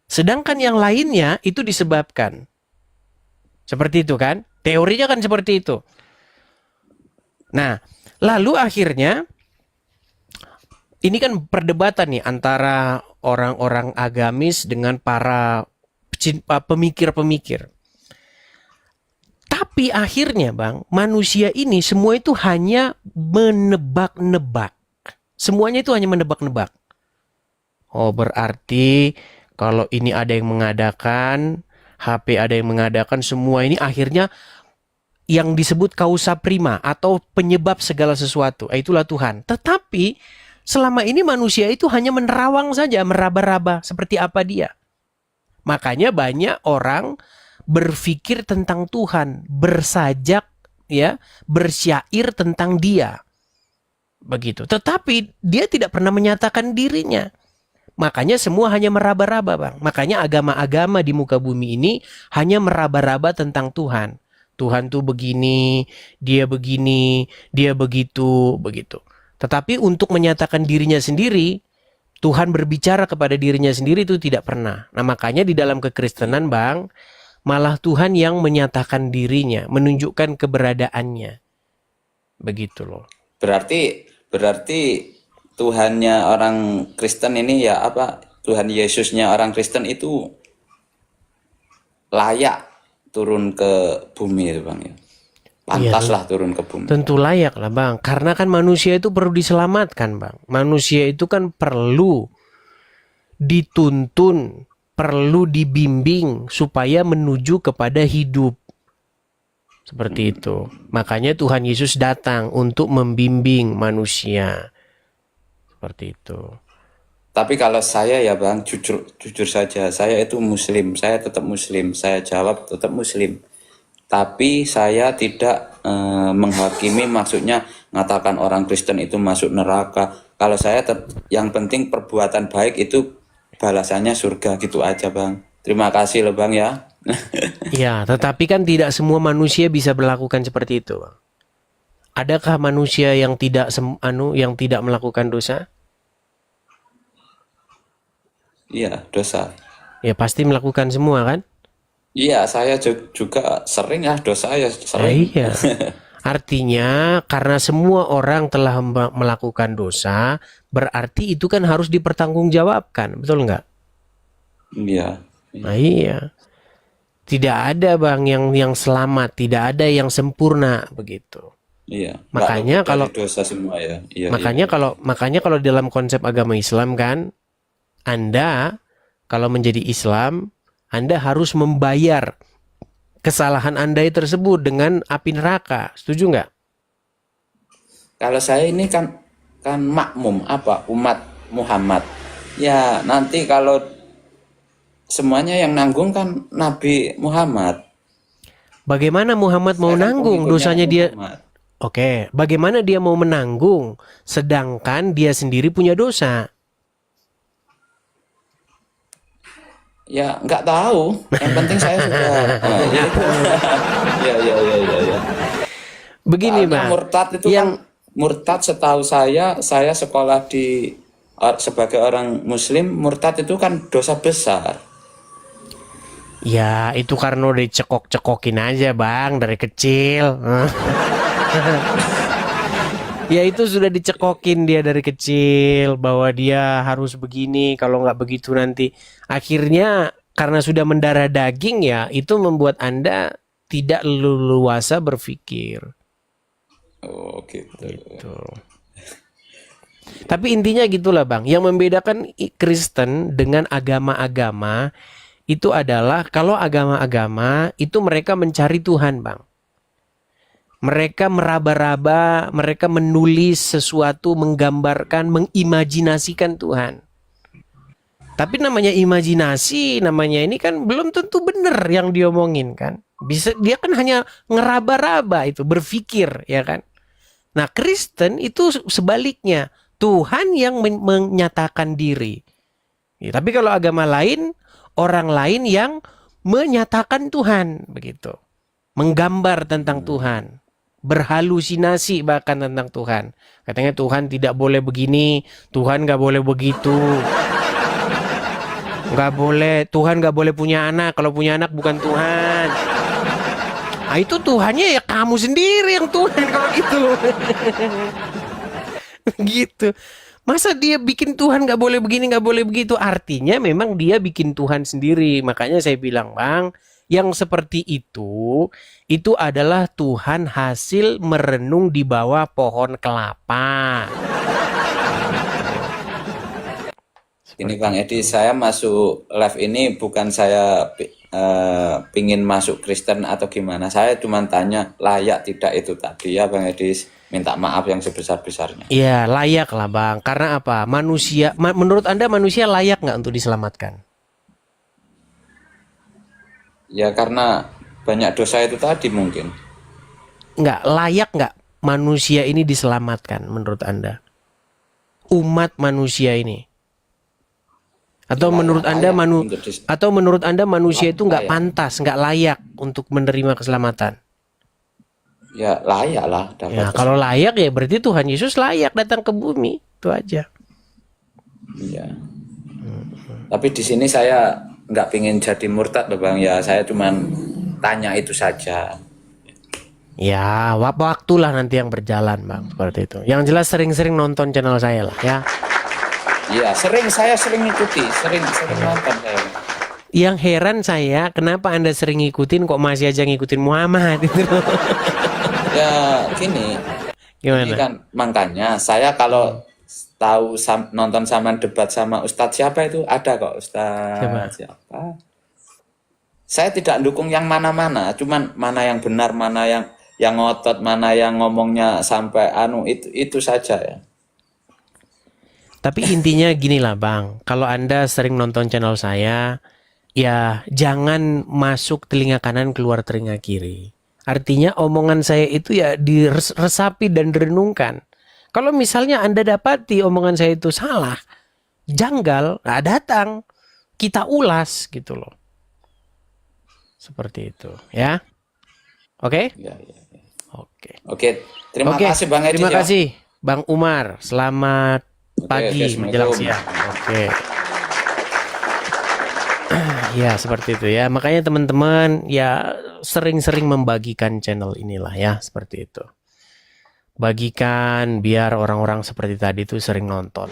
Sedangkan yang lainnya itu disebabkan. Seperti itu kan? Teorinya kan seperti itu. Nah, lalu akhirnya ini kan perdebatan nih antara orang-orang agamis dengan para pemikir-pemikir. Tapi akhirnya Bang, manusia ini semua itu hanya menebak-nebak. Semuanya itu hanya menebak-nebak. Oh, berarti kalau ini ada yang mengadakan, HP ada yang mengadakan, semua ini akhirnya yang disebut kausa prima atau penyebab segala sesuatu. Itulah Tuhan. Tetapi selama ini manusia itu hanya menerawang saja, meraba-raba seperti apa dia. Makanya banyak orang berpikir tentang Tuhan, bersajak ya, bersyair tentang dia. Begitu. Tetapi dia tidak pernah menyatakan dirinya. Makanya semua hanya meraba-raba Bang. Makanya agama-agama di muka bumi ini hanya meraba-raba tentang Tuhan. Tuhan tuh begini, dia begitu. Tetapi untuk menyatakan dirinya sendiri, Tuhan berbicara kepada dirinya sendiri itu tidak pernah. Nah makanya di dalam kekristenan Bang, malah Tuhan yang menyatakan dirinya, menunjukkan keberadaannya. Begitu loh. Berarti Tuhannya orang Kristen ini ya apa? Tuhan Yesusnya orang Kristen itu layak turun ke bumi itu Bang ya. Pantaslah turun ke bumi. Tentu layak lah Bang. Karena kan manusia itu perlu diselamatkan Bang. Manusia itu kan perlu dituntun, perlu dibimbing supaya menuju kepada hidup. Seperti itu. Makanya Tuhan Yesus datang untuk membimbing manusia. Seperti itu. Tapi kalau saya ya Bang, jujur saja, saya itu Muslim, saya tetap Muslim, saya jawab tetap Muslim. Tapi saya tidak menghakimi, maksudnya mengatakan orang Kristen itu masuk neraka. Kalau saya yang penting perbuatan baik itu balasannya surga, gitu aja Bang. Terima kasih loh Bang ya. Ya, tetapi kan tidak semua manusia bisa melakukan seperti itu, Bang. Adakah manusia yang yang tidak melakukan dosa? Iya, dosa. Ya pasti melakukan semua kan? Iya, saya juga sering ya dosa ya, Ya, sering. iya. Artinya karena semua orang telah melakukan dosa, berarti itu kan harus dipertanggungjawabkan, betul nggak? Iya. Nah, iya. Tidak ada Bang yang selamat, tidak ada yang sempurna begitu. Iya. Makanya Nggak kalau luput dari dosa semua ya. Iya, makanya iya. kalau dalam konsep agama Islam kan, Anda kalau menjadi Islam, Anda harus membayar kesalahan Anda tersebut dengan api neraka. Setuju nggak? Kalau saya ini kan makmum apa umat Muhammad. Ya, nanti kalau semuanya yang nanggung kan Nabi Muhammad. Bagaimana Muhammad mau Saya kan nanggung pengikutnya dosanya dia? Muhammad. Oke, bagaimana dia mau menanggung sedangkan dia sendiri punya dosa? Ya, nggak tahu. Yang penting saya sudah. Nah, ya itu. Ya, ya, ya, ya, ya. Begini Soalnya Bang, murtad itu yang kan murtad setahu saya sekolah di sebagai orang Muslim, murtad itu kan dosa besar. ya itu karena udah dicekok-cekokin aja Bang dari kecil. Ya itu sudah dicekokin dia dari kecil bahwa dia harus begini, kalau nggak begitu nanti. Akhirnya karena sudah mendarah daging ya itu membuat Anda tidak leluasa berpikir. Oh, gitu. Tuh. Tapi intinya gitulah Bang. Yang membedakan Kristen dengan agama-agama itu adalah kalau agama-agama itu mereka mencari Tuhan Bang. Mereka meraba-raba, mereka menulis sesuatu, menggambarkan, mengimajinasikan Tuhan. Tapi namanya imajinasi, namanya ini kan belum tentu benar yang diomongin kan. Bisa dia kan hanya ngeraba-raba itu, berpikir ya kan. Nah, Kristen itu sebaliknya, Tuhan yang menyatakan diri. Ya, tapi kalau agama lain, orang lain yang menyatakan Tuhan begitu. Menggambar tentang Tuhan. Berhalusinasi bahkan tentang Tuhan. Katanya Tuhan tidak boleh begini, Tuhan nggak boleh begitu, nggak boleh, Tuhan nggak boleh punya anak, kalau punya anak bukan Tuhan. Nah itu Tuhannya ya kamu sendiri yang Tuhan kalau gitu. Gitu. Masa dia bikin Tuhan nggak boleh begini, nggak boleh begitu? Artinya memang dia bikin Tuhan sendiri. Makanya saya bilang Bang, yang seperti itu adalah Tuhan hasil merenung di bawah pohon kelapa. Ini Bang Edi, saya masuk live ini bukan saya pingin masuk Kristen atau gimana. Saya cuma tanya layak tidak itu tadi ya Bang Edi. Minta maaf yang sebesar-besarnya. Iya layak lah Bang. Karena apa? Manusia, menurut Anda manusia layak nggak untuk diselamatkan? Ya karena banyak dosa itu tadi mungkin. Nggak layak nggak manusia ini diselamatkan menurut Anda? Umat manusia ini? Atau menurut Anda manusia itu nggak pantas, nggak layak untuk menerima keselamatan? Ya layak lah dapat. Ya kalau layak ya berarti Tuhan Yesus layak datang ke bumi, itu aja. Iya. Tapi di sini saya nggak pingin jadi murtad loh Bang ya. Saya cuman tanya itu saja. Ya waktulah nanti yang berjalan Bang seperti itu. Yang jelas sering-sering nonton channel saya lah ya. Iya saya sering ikuti, sering nonton saya. Yang heran saya kenapa Anda sering ngikutin kok masih aja ngikutin Muhammad itu. Ya gini. Gimana? Ini kan makanya saya kalau tahu nonton sama debat sama Ustadz siapa itu ada kok Ustadz siapa. Saya tidak dukung yang mana-mana, cuman mana yang benar, mana yang ngotot, mana yang ngomongnya sampai itu saja ya. Tapi intinya gini lah Bang, kalau Anda sering nonton channel saya, ya jangan masuk telinga kanan keluar telinga kiri. Artinya omongan saya itu ya diresapi dan direnungkan. Kalau misalnya Anda dapati omongan saya itu salah, janggal, nah datang, kita ulas gitu loh. Seperti itu, ya. Oke? Ya, ya. Oke. Oke, terima Oke, kasih Bang Edi terima ya. kasih Bang Umar. Selamat pagi Assalamualaikum. menjelang siang. Oke. Ya, seperti itu ya. Makanya teman-teman ya sering-sering membagikan channel inilah ya, seperti itu. Bagikan biar orang-orang seperti tadi itu sering nonton.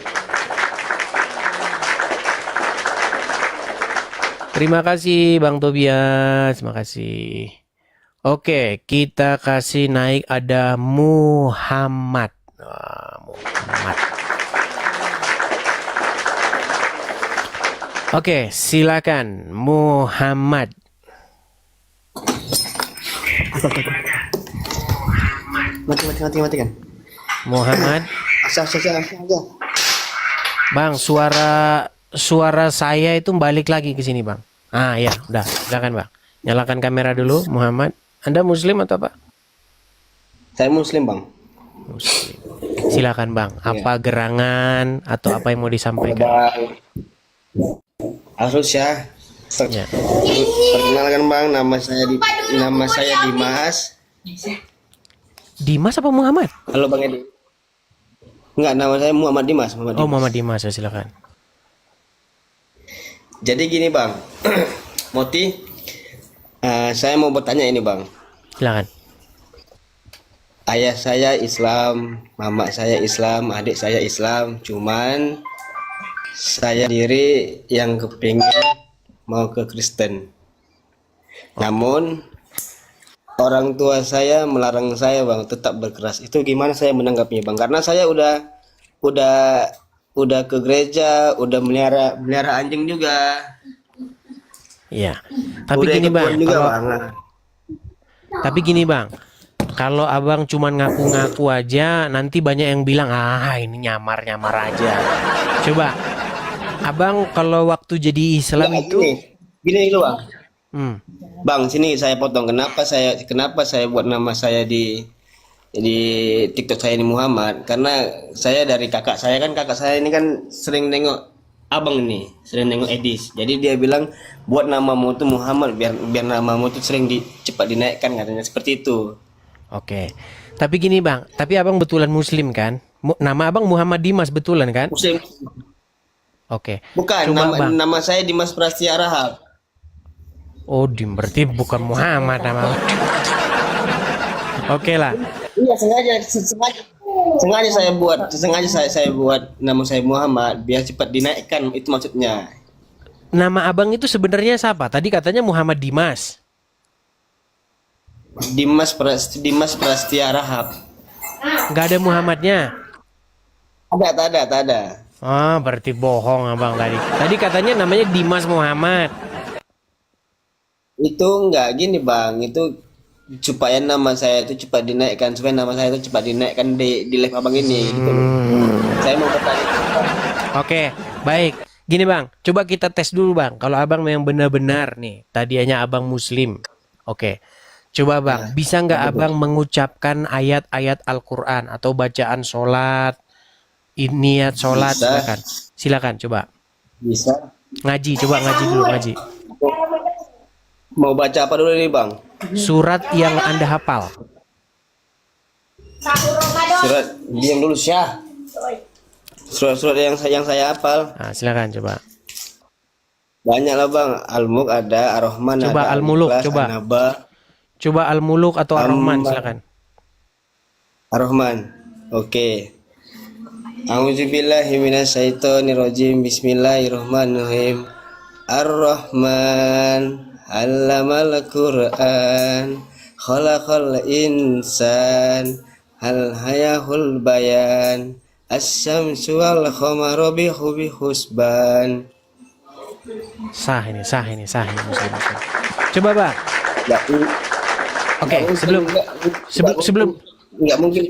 Terima kasih Bang Tobias, terima kasih. Oke, kita kasih naik ada Muhammad. Muhammad. Oke, silakan Muhammad. Mati kan. Muhammad. Asal. Bang, suara saya itu balik lagi ke sini, Bang. Ah, ya, udah, silakan, Bang. Nyalakan kamera dulu, Muhammad. Anda muslim atau apa? Saya muslim, Bang. Muslim. Silakan, Bang. Apa gerangan atau apa yang mau disampaikan? Harus ya. Ya. Perkenalkan, Bang, nama saya Dimas. Dimas apa Muhammad? Halo, Bang Edi. Enggak, nama saya Muhammad Dimas, Oh, Muhammad Dimas, ya, silakan. Jadi gini, Bang. Moti, saya mau bertanya ini, Bang. Silakan. Ayah saya Islam, mama saya Islam, adik saya Islam. Cuman saya sendiri yang kepingin mau ke Kristen. Namun orang tua saya melarang saya, Bang, tetap berkeras. Itu gimana saya menanggapinya, Bang? Karena saya udah ke gereja, udah melihara anjing juga. Iya. Tapi Udah gini, ikut Bang, Tuhan juga, kalau Bang. tapi gini, Bang. Kalau Abang cuman ngaku-ngaku aja, nanti banyak yang bilang, "Ah, ini nyamar-nyamar aja." Coba Abang kalau waktu jadi Islam Enggak, itu gini dulu, Bang. hmm, Bang, sini saya potong. Kenapa saya buat nama saya di TikTok saya ini Muhammad? Karena saya dari kakak saya ini kan sering nengok abang ini, sering nengok Edis. Jadi dia bilang buat namamu tuh Muhammad biar namamu tuh cepat dinaikkan, katanya seperti itu. oke. Tapi gini, Bang. Tapi Abang betulan Muslim kan? Nama Abang Muhammad Dimas betulan kan? Muslim. Oke. Bukan, Coba, Bang. nama saya Dimas Prastia Rahab. Oh, berarti bukan Muhammad nama. Oke lah. Iya, sengaja saya buat nama saya Muhammad biar cepat dinaikkan, itu maksudnya. Nama Abang itu sebenarnya siapa? Tadi katanya Muhammad Dimas. Dimas Prastia Rahab. Nggak ada Muhammadnya. Tak ada. Oh, berarti bohong Abang tadi. Tadi katanya namanya Dimas Muhammad. Itu enggak gini, Bang. Itu supaya nama saya itu cepat dinaikkan, di live abang ini gitu loh. Saya mau bertanya. Oke, baik. Gini, Bang. Coba kita tes dulu, Bang. Kalau Abang memang benar-benar nih, tadinya Abang Muslim. Oke. Coba, Bang, bisa nggak Abang mengucapkan ayat-ayat Al-Quran atau bacaan sholat, niat sholat, Bisa. silakan. Silakan, coba. Bisa. Ngaji, coba ngaji dulu, ngaji. Mau baca apa dulu nih, Bang? Surat yang Anda hafal. Surat, diam dulu, Syah. Surat-surat yang saya hafal Nah, silakan coba. banyak lah, Bang. Al-Mulk ada, Ar-Rahman Coba ada, Al-Muluk, Al-Ikhlas, coba. An-Naba, Coba Al-Muluk atau Ar-Rahman, Amma. silakan. Ar-Rahman. Oke. A'udzubillahi minasyaitonirrajim. Bismillahirrahmanirrahim. Ar-Rahman 'allamal Qur'an, khalaqal insan, hal hayahul bayan, asy-syamsu wal qamaru bihusban. Sah ini Muslim. Coba, Bang. Oke, sebelum nggak mungkin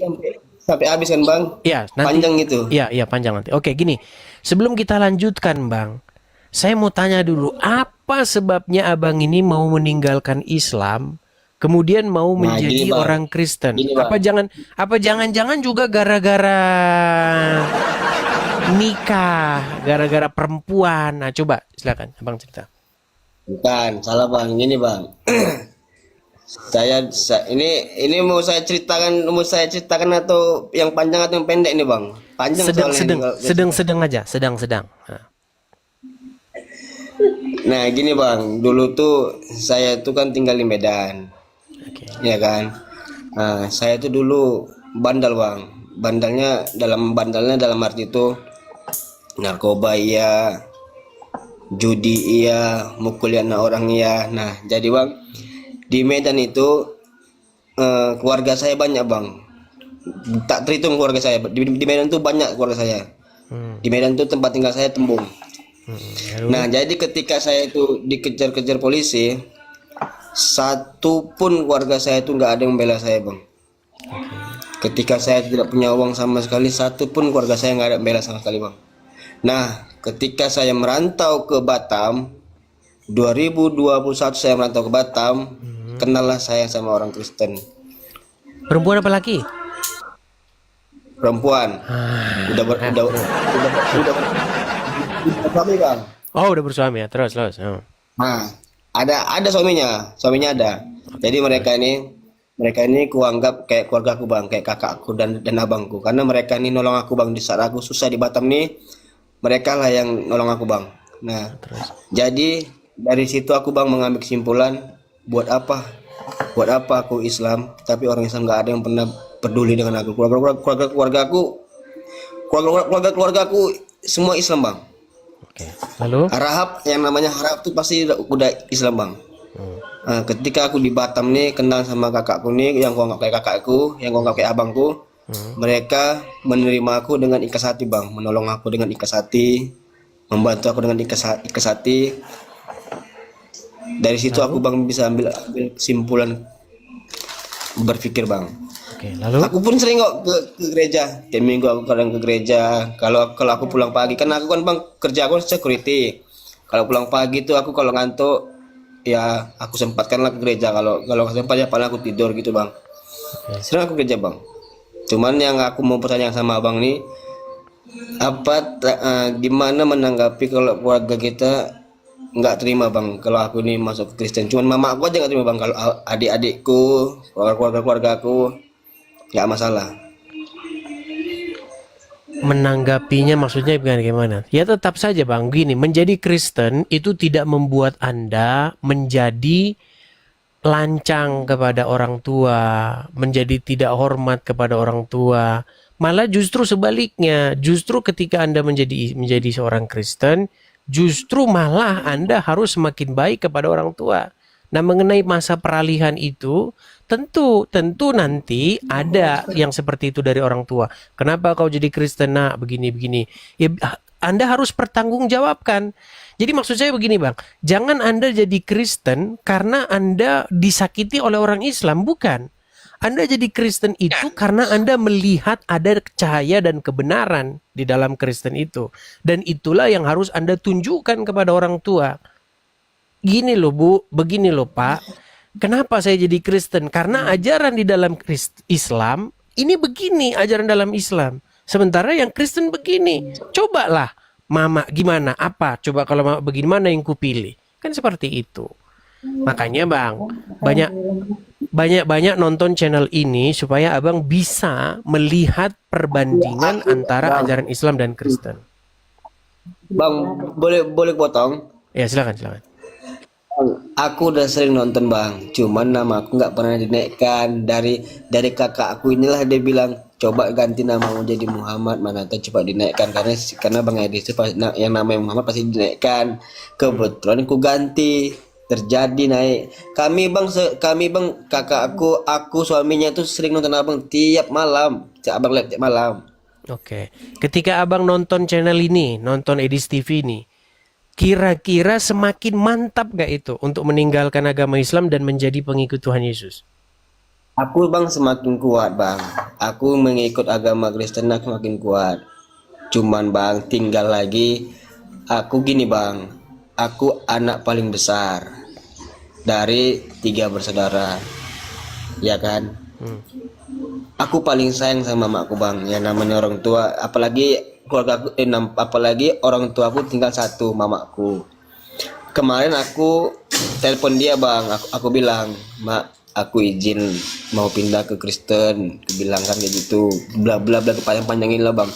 sampai habis kan, Bang? ya nanti Panjang gitu. Iya, panjang nanti. Oke, gini. Sebelum kita lanjutkan, Bang, saya mau tanya dulu, apa sebabnya Abang ini mau meninggalkan Islam kemudian mau Nah, menjadi gini, Bang. orang Kristen. Gini, Bang. Apa jangan-jangan juga gara-gara nikah, gara-gara perempuan. Nah, coba silakan Abang cerita. Bukan, salah Bang. Gini Bang. Ini mau saya ceritakan atau yang panjang atau yang pendek nih Bang? Panjang soalnya ini kalau saya Sedang aja, sedang. Nah, Nah, gini Bang, dulu tuh saya tuh kan tinggal di Medan, oke. ya kan? Nah, saya tuh dulu bandel Bang. Bandalnya dalam arti itu narkoba iya, judi iya, mukulin orang iya. Nah, jadi Bang, di Medan itu keluarga saya banyak Bang. Tak terhitung keluarga saya. Di Medan tuh banyak keluarga saya. Hmm, Di Medan tuh tempat tinggal saya Tembung. lalu? Nah, jadi ketika saya itu dikejar-kejar polisi, satu pun keluarga saya itu nggak ada yang membela saya, Bang. Ketika saya tidak punya uang sama sekali, satu pun keluarga saya nggak ada yang membela sama sekali, Bang. Nah, ketika saya merantau ke Batam, 2021 saya merantau ke Batam, kenallah saya sama orang Kristen. Perempuan apa laki? Perempuan. Ah, Udah suami, Bang. oh, udah bersuami ya. Terus. Oh. Nah, ada suaminya ada. Jadi mereka ini kuanggap kayak keluarga aku Bang, kayak kakakku dan abangku. Karena mereka ini nolong aku Bang di saat aku susah di Batam nih, mereka lah yang nolong aku Bang. Nah, jadi dari situ aku Bang mengambil kesimpulan, buat apa aku Islam, tapi orang Islam nggak ada yang pernah peduli dengan aku. Keluarga aku semua Islam Bang. Oke. Lalu? Rahab, yang namanya Rahab tuh pasti udah Islam Bang. Nah, ketika aku di Batam nih kenal sama kakakku nih, yang gua anggap kayak kakakku, yang gua anggap kayak abangku, mereka menerima aku dengan ikhlas hati Bang, menolong aku dengan ikhlas hati, membantu aku dengan ikhlas hati. Dari situ aku Bang bisa ambil kesimpulan berpikir Bang. Oke, lalu? Aku pun sering kok ke gereja. Tiap minggu aku kadang ke gereja. Kalau aku pulang pagi, kan aku kan Bang kerja aku security. Kalau pulang pagi tuh aku kalau ngantuk ya aku sempatkanlah ke gereja. Kalau sempat ya paling aku tidur gitu Bang. Sering aku kerja Bang. Cuman yang aku mau bertanya sama Abang nih, gimana menanggapi kalau keluarga kita nggak terima Bang kalau aku nih masuk ke Kristen. Cuman mama aku aja nggak terima Bang. Kalau adik-adikku, keluarga aku nggak masalah. Menanggapinya maksudnya gimana? Ya tetap saja Bang, gini, menjadi Kristen itu tidak membuat Anda menjadi lancang kepada orang tua, menjadi tidak hormat kepada orang tua. Malah justru sebaliknya, justru ketika Anda menjadi seorang Kristen, justru malah Anda harus semakin baik kepada orang tua. Nah, mengenai masa peralihan itu, tentu nanti ada yang seperti itu dari orang tua. Kenapa kau jadi Kristen nak begini? Ya, Anda harus pertanggungjawabkan. Jadi maksud saya begini Bang, jangan Anda jadi Kristen karena Anda disakiti oleh orang Islam, bukan. Anda jadi Kristen itu karena Anda melihat ada cahaya dan kebenaran di dalam Kristen itu. Dan itulah yang harus Anda tunjukkan kepada orang tua. Gini loh Bu, begini loh Pak. Kenapa saya jadi Kristen? Karena ajaran di dalam Islam ini begini, ajaran dalam Islam. Sementara yang Kristen begini. Cobalah Mama gimana? Apa? Coba kalau Mama begini mana yang kupilih? Kan seperti itu. Makanya Bang, banyak nonton channel ini supaya Abang bisa melihat perbandingan antara ajaran Islam dan Kristen. Bang, boleh potong? Ya silakan. Aku udah sering nonton Bang, cuman nama aku nggak pernah dinaikkan. Dari kakak aku inilah dia bilang coba ganti namamu jadi Muhammad, mana tahu coba dinaikkan karena Bang Edi itu yang namanya Muhammad pasti dinaikkan. Kebetulan aku ganti, terjadi naik. Kami bang kakak aku suaminya tuh sering nonton abang tiap malam, abang lihat tiap malam. Oke, ketika Abang nonton channel ini, nonton Edis TV ini, kira-kira semakin mantap gak itu untuk meninggalkan agama Islam dan menjadi pengikut Tuhan Yesus? Aku Bang semakin kuat Bang. Aku mengikut agama Kristen aku semakin kuat. Cuman Bang tinggal lagi. Aku gini Bang. Aku anak paling besar dari 3 bersaudara. ya kan. Hmm. Aku paling sayang sama mamaku bang, yang namanya orang tua, apalagi keluarga aku, apalagi orang tua aku tinggal satu, mamaku. Kemarin aku telepon dia bang, aku bilang, mak, aku izin mau pindah ke Kristen, aku bilang kan kayak gitu, bla bla bla panjang-panjangin lah bang.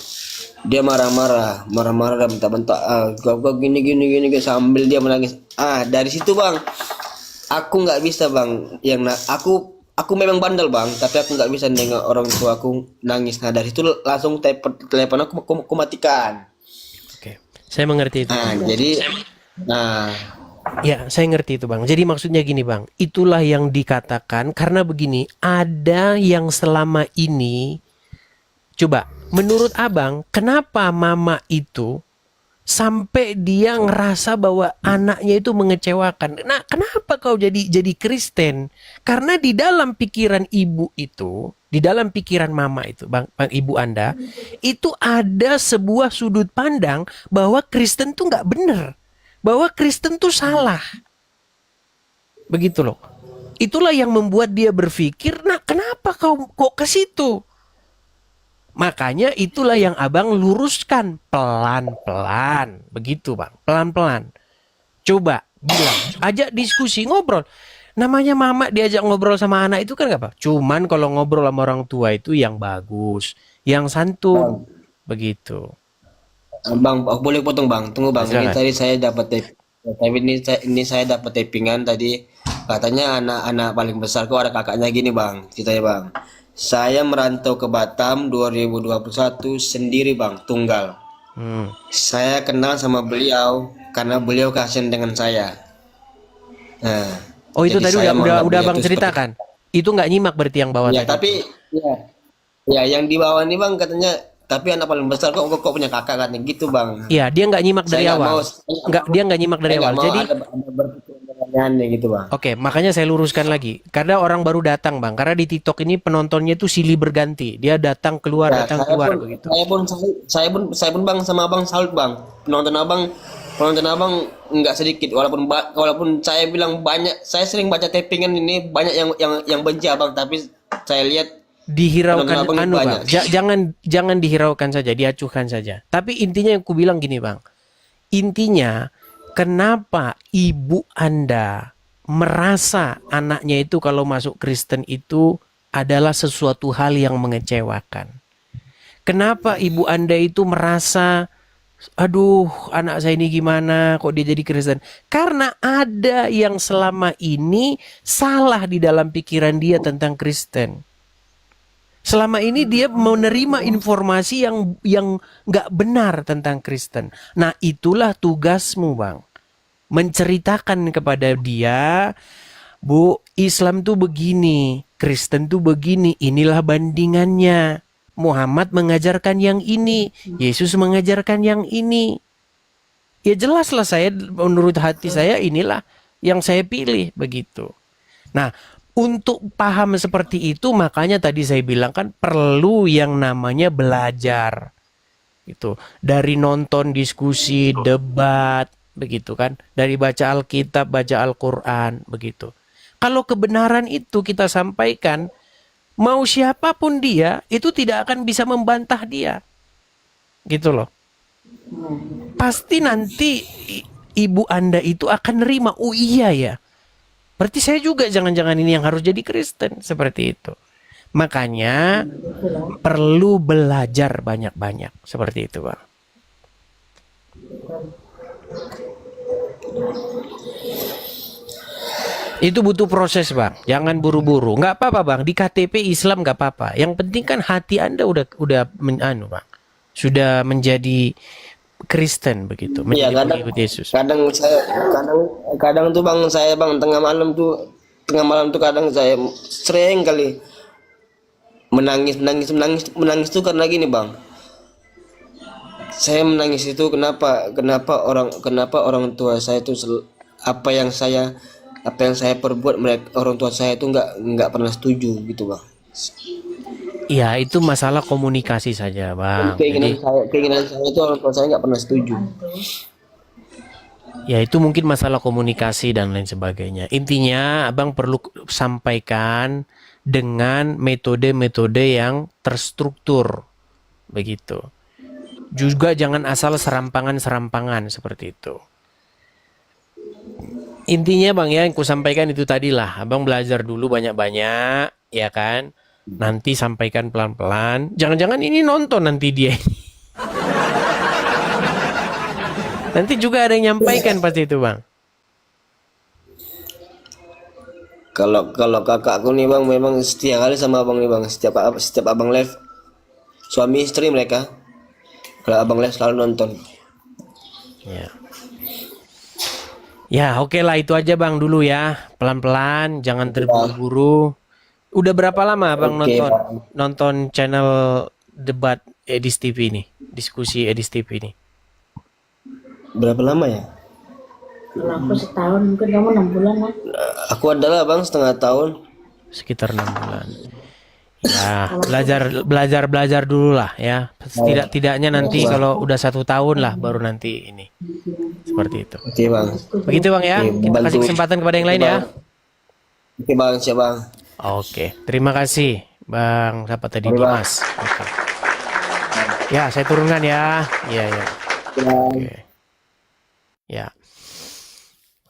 Dia marah-marah dan bentak-bentak, kau gini sambil dia menangis. Dari situ bang, aku nggak bisa bang, aku memang bandel bang, tapi aku nggak bisa nengok orang tua aku nangis. Nah dari itu langsung telepon aku matikan. Oke, saya mengerti itu. Jadi, Ya, saya ngerti itu Bang. Jadi maksudnya gini Bang, itulah yang dikatakan karena begini, ada yang selama ini, coba, menurut Abang, kenapa mama itu sampai dia ngerasa bahwa anaknya itu mengecewakan? Nah, kenapa kau jadi Kristen? Karena di dalam pikiran ibu itu, di dalam pikiran mama itu, Bang ibu Anda, itu ada sebuah sudut pandang bahwa Kristen tuh nggak bener. Bahwa Kristen tuh salah. Begitu loh. Itulah yang membuat dia berpikir, nah kenapa kok ke situ? Makanya itulah yang Abang luruskan pelan-pelan. Begitu Bang, pelan-pelan. Coba bilang, ajak diskusi, ngobrol. Namanya mama diajak ngobrol sama anak itu kan gak apa. Cuman kalau ngobrol sama orang tua itu yang bagus, yang santun. Begitu. Bang, aku boleh potong bang, tunggu bang. Ini Silakan. tadi saya dapat ini saya dapat tappingan tadi, katanya anak-anak paling besar kok ada kakaknya gini bang, ceritanya bang. Saya merantau ke Batam 2021 sendiri bang, tunggal. Saya kenal sama beliau karena beliau kasihan dengan saya. Nah, Oh itu jadi tadi saya menganggap udah beliau Bang itu ceritakan. Itu nggak nyimak berarti yang bawah ya, tadi. tapi ya yang di bawah ini bang katanya, tapi anak paling besar kok punya kakak katanya gitu bang. Iya, dia nggak nyimak dari Saya nggak awal. mau, Dia nggak nyimak dari saya nggak awal. mau Jadi, ada berpikiran aneh gitu bang. oke, makanya saya luruskan lagi. Karena orang baru datang, Bang. Karena di TikTok ini penontonnya itu silih berganti. Dia datang keluar, Ya, datang keluar begitu. saya pun bang sama abang salut bang. Penonton abang nggak sedikit, walaupun saya bilang banyak, saya sering baca tappingan ini banyak yang benci abang, tapi saya lihat Dihiraukan penonton abang Bang. banyak. Jangan dihiraukan saja, diacuhkan saja. Tapi intinya yang ku bilang gini, Bang. Intinya, kenapa ibu Anda merasa anaknya itu kalau masuk Kristen itu adalah sesuatu hal yang mengecewakan? Kenapa ibu Anda itu merasa, aduh anak saya ini gimana kok dia jadi Kristen? Karena ada yang selama ini salah di dalam pikiran dia tentang Kristen. Selama ini dia menerima informasi yang nggak benar tentang Kristen. Nah itulah tugasmu Bang. Menceritakan kepada dia, Bu, Islam tuh begini, Kristen tuh begini, inilah bandingannya. Muhammad mengajarkan yang ini, Yesus mengajarkan yang ini. Ya jelaslah saya, menurut hati saya inilah yang saya pilih, begitu. Nah, untuk paham seperti itu makanya tadi saya bilang kan perlu yang namanya belajar. Gitu. Dari nonton diskusi, debat, begitu kan. Dari baca Alkitab, baca Al-Qur'an, begitu. Kalau kebenaran itu kita sampaikan, mau siapapun dia, itu tidak akan bisa membantah dia. Gitu loh. Pasti nanti ibu Anda itu akan nerima, oh iya ya. Berarti saya juga jangan-jangan ini yang harus jadi Kristen, seperti itu. Makanya perlu belajar banyak-banyak, seperti itu Bang. Itu butuh proses Bang, jangan buru-buru. Nggak apa-apa Bang, di KTP Islam nggak apa-apa. Yang penting kan hati Anda udah Bang, sudah menjadi Kristen begitu, Iya, menjadi pengikut Yesus. Kadang tuh bang, saya bang tengah malam tuh kadang saya sering kali menangis tuh karena gini bang. Saya menangis itu kenapa orang tua saya itu apa yang saya perbuat, mereka orang tua saya itu nggak pernah setuju gitu bang. Ya itu masalah komunikasi saja Bang. Keinginan saya itu orang tua saya nggak pernah setuju. Ya itu mungkin masalah komunikasi dan lain sebagainya. Intinya Abang perlu sampaikan dengan metode-metode yang terstruktur. Begitu. Juga jangan asal serampangan-serampangan seperti itu. Intinya Bang ya, yang kusampaikan itu tadilah. Abang belajar dulu banyak-banyak, ya kan? Nanti sampaikan pelan-pelan. Jangan-jangan ini nonton nanti dia. Nanti juga ada yang nyampaikan pasti itu Bang. Kalau kakakku nih bang, memang setia kali sama abang nih bang. Setiap abang live, suami istri mereka, kalau abang live selalu nonton. Ya. Ya, oke lah itu aja Bang dulu ya. Pelan-pelan, jangan terburu-buru. Udah berapa lama Bang Oke, nonton Bang. nonton channel debat Edis TV ini, diskusi Edis TV ini? Berapa lama ya? Kalau aku setahun, mungkin kamu 6 bulan lah. Aku adalah bang setengah tahun. Sekitar 6 bulan. Ya, belajar dulu lah ya. Tidak-tidaknya nanti kalau udah 1 tahun lah baru nanti ini. Seperti itu. Oke bang. Begitu Bang ya. Oke, Kita kasih bantu. kesempatan kepada yang lain ya. Oke bang, siap bang. Oke, terima kasih Bang. Siapa tadi? Oke, Bang. Dimas. Oke. Ya, saya turunkan ya. Iya, ya. Oke. Ya.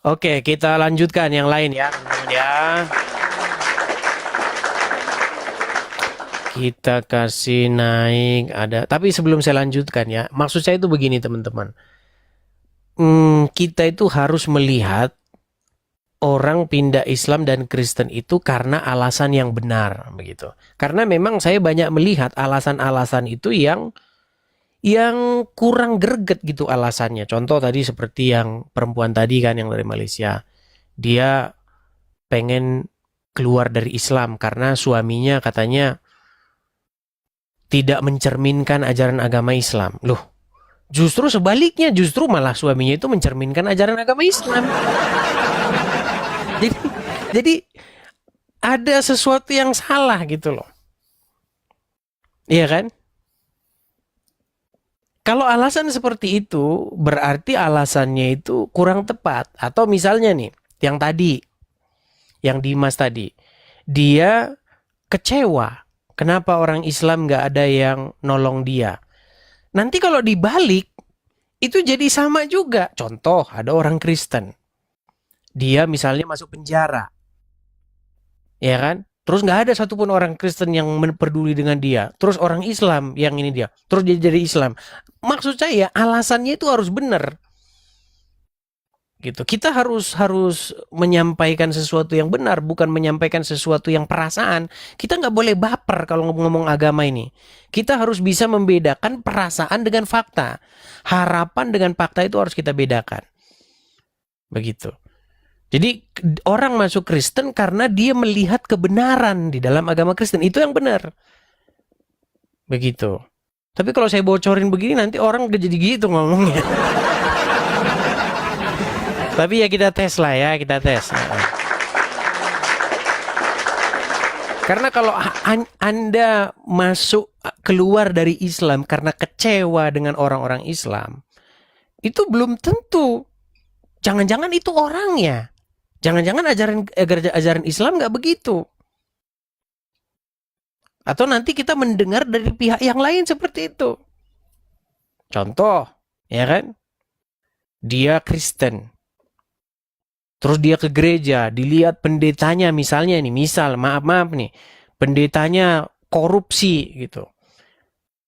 Oke, kita lanjutkan yang lain ya, teman-teman ya. Kita kasih naik ada. Tapi sebelum saya lanjutkan ya, maksud saya itu begini teman-teman. Kita itu harus melihat orang pindah Islam dan Kristen itu karena alasan yang benar begitu. Karena memang saya banyak melihat alasan-alasan itu yang kurang greget gitu alasannya. Contoh tadi seperti yang perempuan tadi kan yang dari Malaysia. Dia pengen keluar dari Islam karena suaminya katanya tidak mencerminkan ajaran agama Islam. Loh, justru sebaliknya, justru malah suaminya itu mencerminkan ajaran agama Islam. Jadi ada sesuatu yang salah gitu loh. Iya kan? Kalau alasan seperti itu, berarti alasannya itu kurang tepat. Atau misalnya nih, yang tadi, yang Dimas tadi, dia kecewa. Kenapa orang Islam nggak ada yang nolong dia? Nanti kalau dibalik, itu jadi sama juga. Contoh, ada orang Kristen. Dia misalnya masuk penjara. Ya kan? Terus nggak ada satupun orang Kristen yang peduli dengan dia. Terus orang Islam yang ini dia. Terus dia jadi Islam. Maksud saya alasannya itu harus benar. Gitu. Kita harus menyampaikan sesuatu yang benar, bukan menyampaikan sesuatu yang perasaan. Kita nggak boleh baper kalau ngomong agama ini. Kita harus bisa membedakan perasaan dengan fakta. Harapan dengan fakta itu harus kita bedakan. Begitu. Jadi orang masuk Kristen karena dia melihat kebenaran di dalam agama Kristen. Itu yang benar. Begitu. Tapi kalau saya bocorin begini nanti orang udah jadi gitu ngomongnya. Tapi ya kita tes lah ya, kita tes. Karena kalau Anda masuk keluar dari Islam karena kecewa dengan orang-orang Islam, itu belum tentu. Jangan-jangan itu orangnya. Jangan-jangan ajaran Islam nggak begitu. Atau nanti kita mendengar dari pihak yang lain seperti itu. Contoh, ya kan? Dia Kristen. Terus dia ke gereja, dilihat pendetanya misalnya nih, maaf nih, pendetanya korupsi gitu.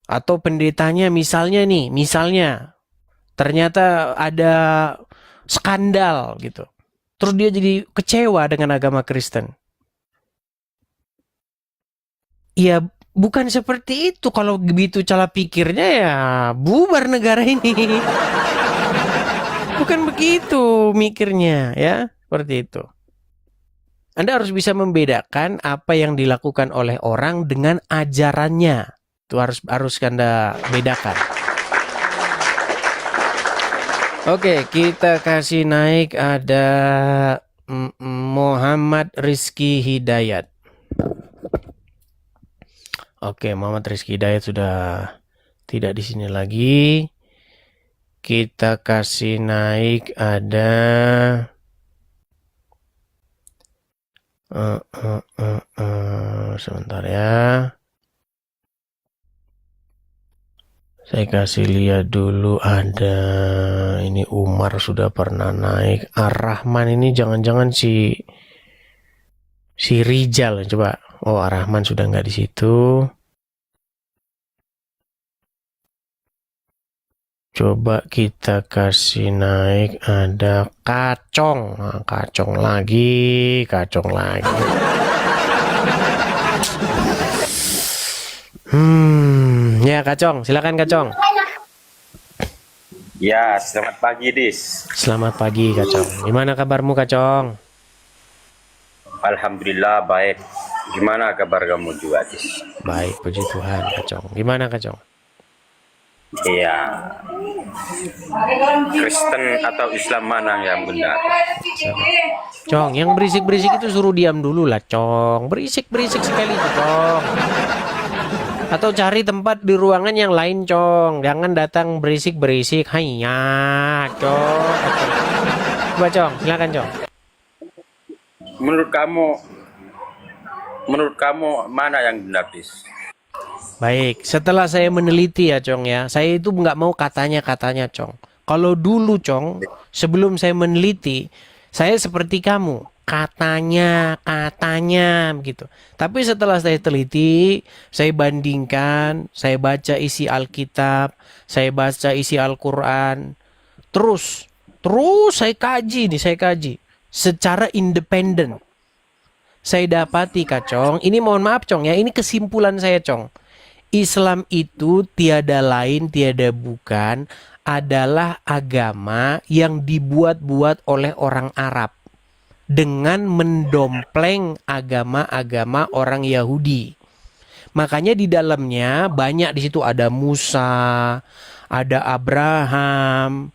Atau pendetanya misalnya ternyata ada skandal gitu. Terus dia jadi kecewa dengan agama Kristen. Ya bukan seperti itu. Kalau begitu cara pikirnya ya bubar negara ini. Bukan begitu mikirnya ya. Seperti itu. Anda harus bisa membedakan apa yang dilakukan oleh orang dengan ajarannya. Itu harus Anda bedakan. Oke, kita kasih naik ada Muhammad Rizky Hidayat. Oke, Muhammad Rizky Hidayat sudah tidak di sini lagi. Kita kasih naik ada sebentar ya. Saya kasih lihat dulu, ada ini Umar sudah pernah naik. Ar-Rahman ini jangan-jangan si Rijal, coba. Oh, Ar-Rahman sudah nggak di situ. Coba kita kasih naik, ada Kacong. Nah, Kacong lagi. Ya Kacong, silakan Kacong. Ya, selamat pagi, Dis. Selamat pagi Kacong. Gimana kabarmu Kacong? Alhamdulillah baik. Gimana kabar kamu juga, Dis? Baik, puji Tuhan Kacong. Gimana Kacong? Iya. Kristen atau Islam mana yang benar? Cong, yang berisik-berisik itu suruh diam dulu lah Cong. Berisik-berisik sekali itu Cong. Atau cari tempat di ruangan yang lain Cong. Jangan datang berisik-berisik. Haiya Cong. Coba Cong, silakan Cong. Menurut kamu mana yang benar, Dis? Baik, setelah saya meneliti ya Cong ya, saya itu nggak mau katanya Cong. Kalau dulu Cong, sebelum saya meneliti, saya seperti kamu, katanya gitu. Tapi setelah saya teliti, saya bandingkan, saya baca isi Alkitab, saya baca isi Al-Quran, terus saya kaji secara independen. Saya dapati Kacong, ini mohon maaf Cong ya, ini kesimpulan saya Cong. Islam itu tiada lain, tiada bukan adalah agama yang dibuat-buat oleh orang Arab dengan mendompleng agama-agama orang Yahudi. Makanya di dalamnya banyak, di situ ada Musa, ada Abraham,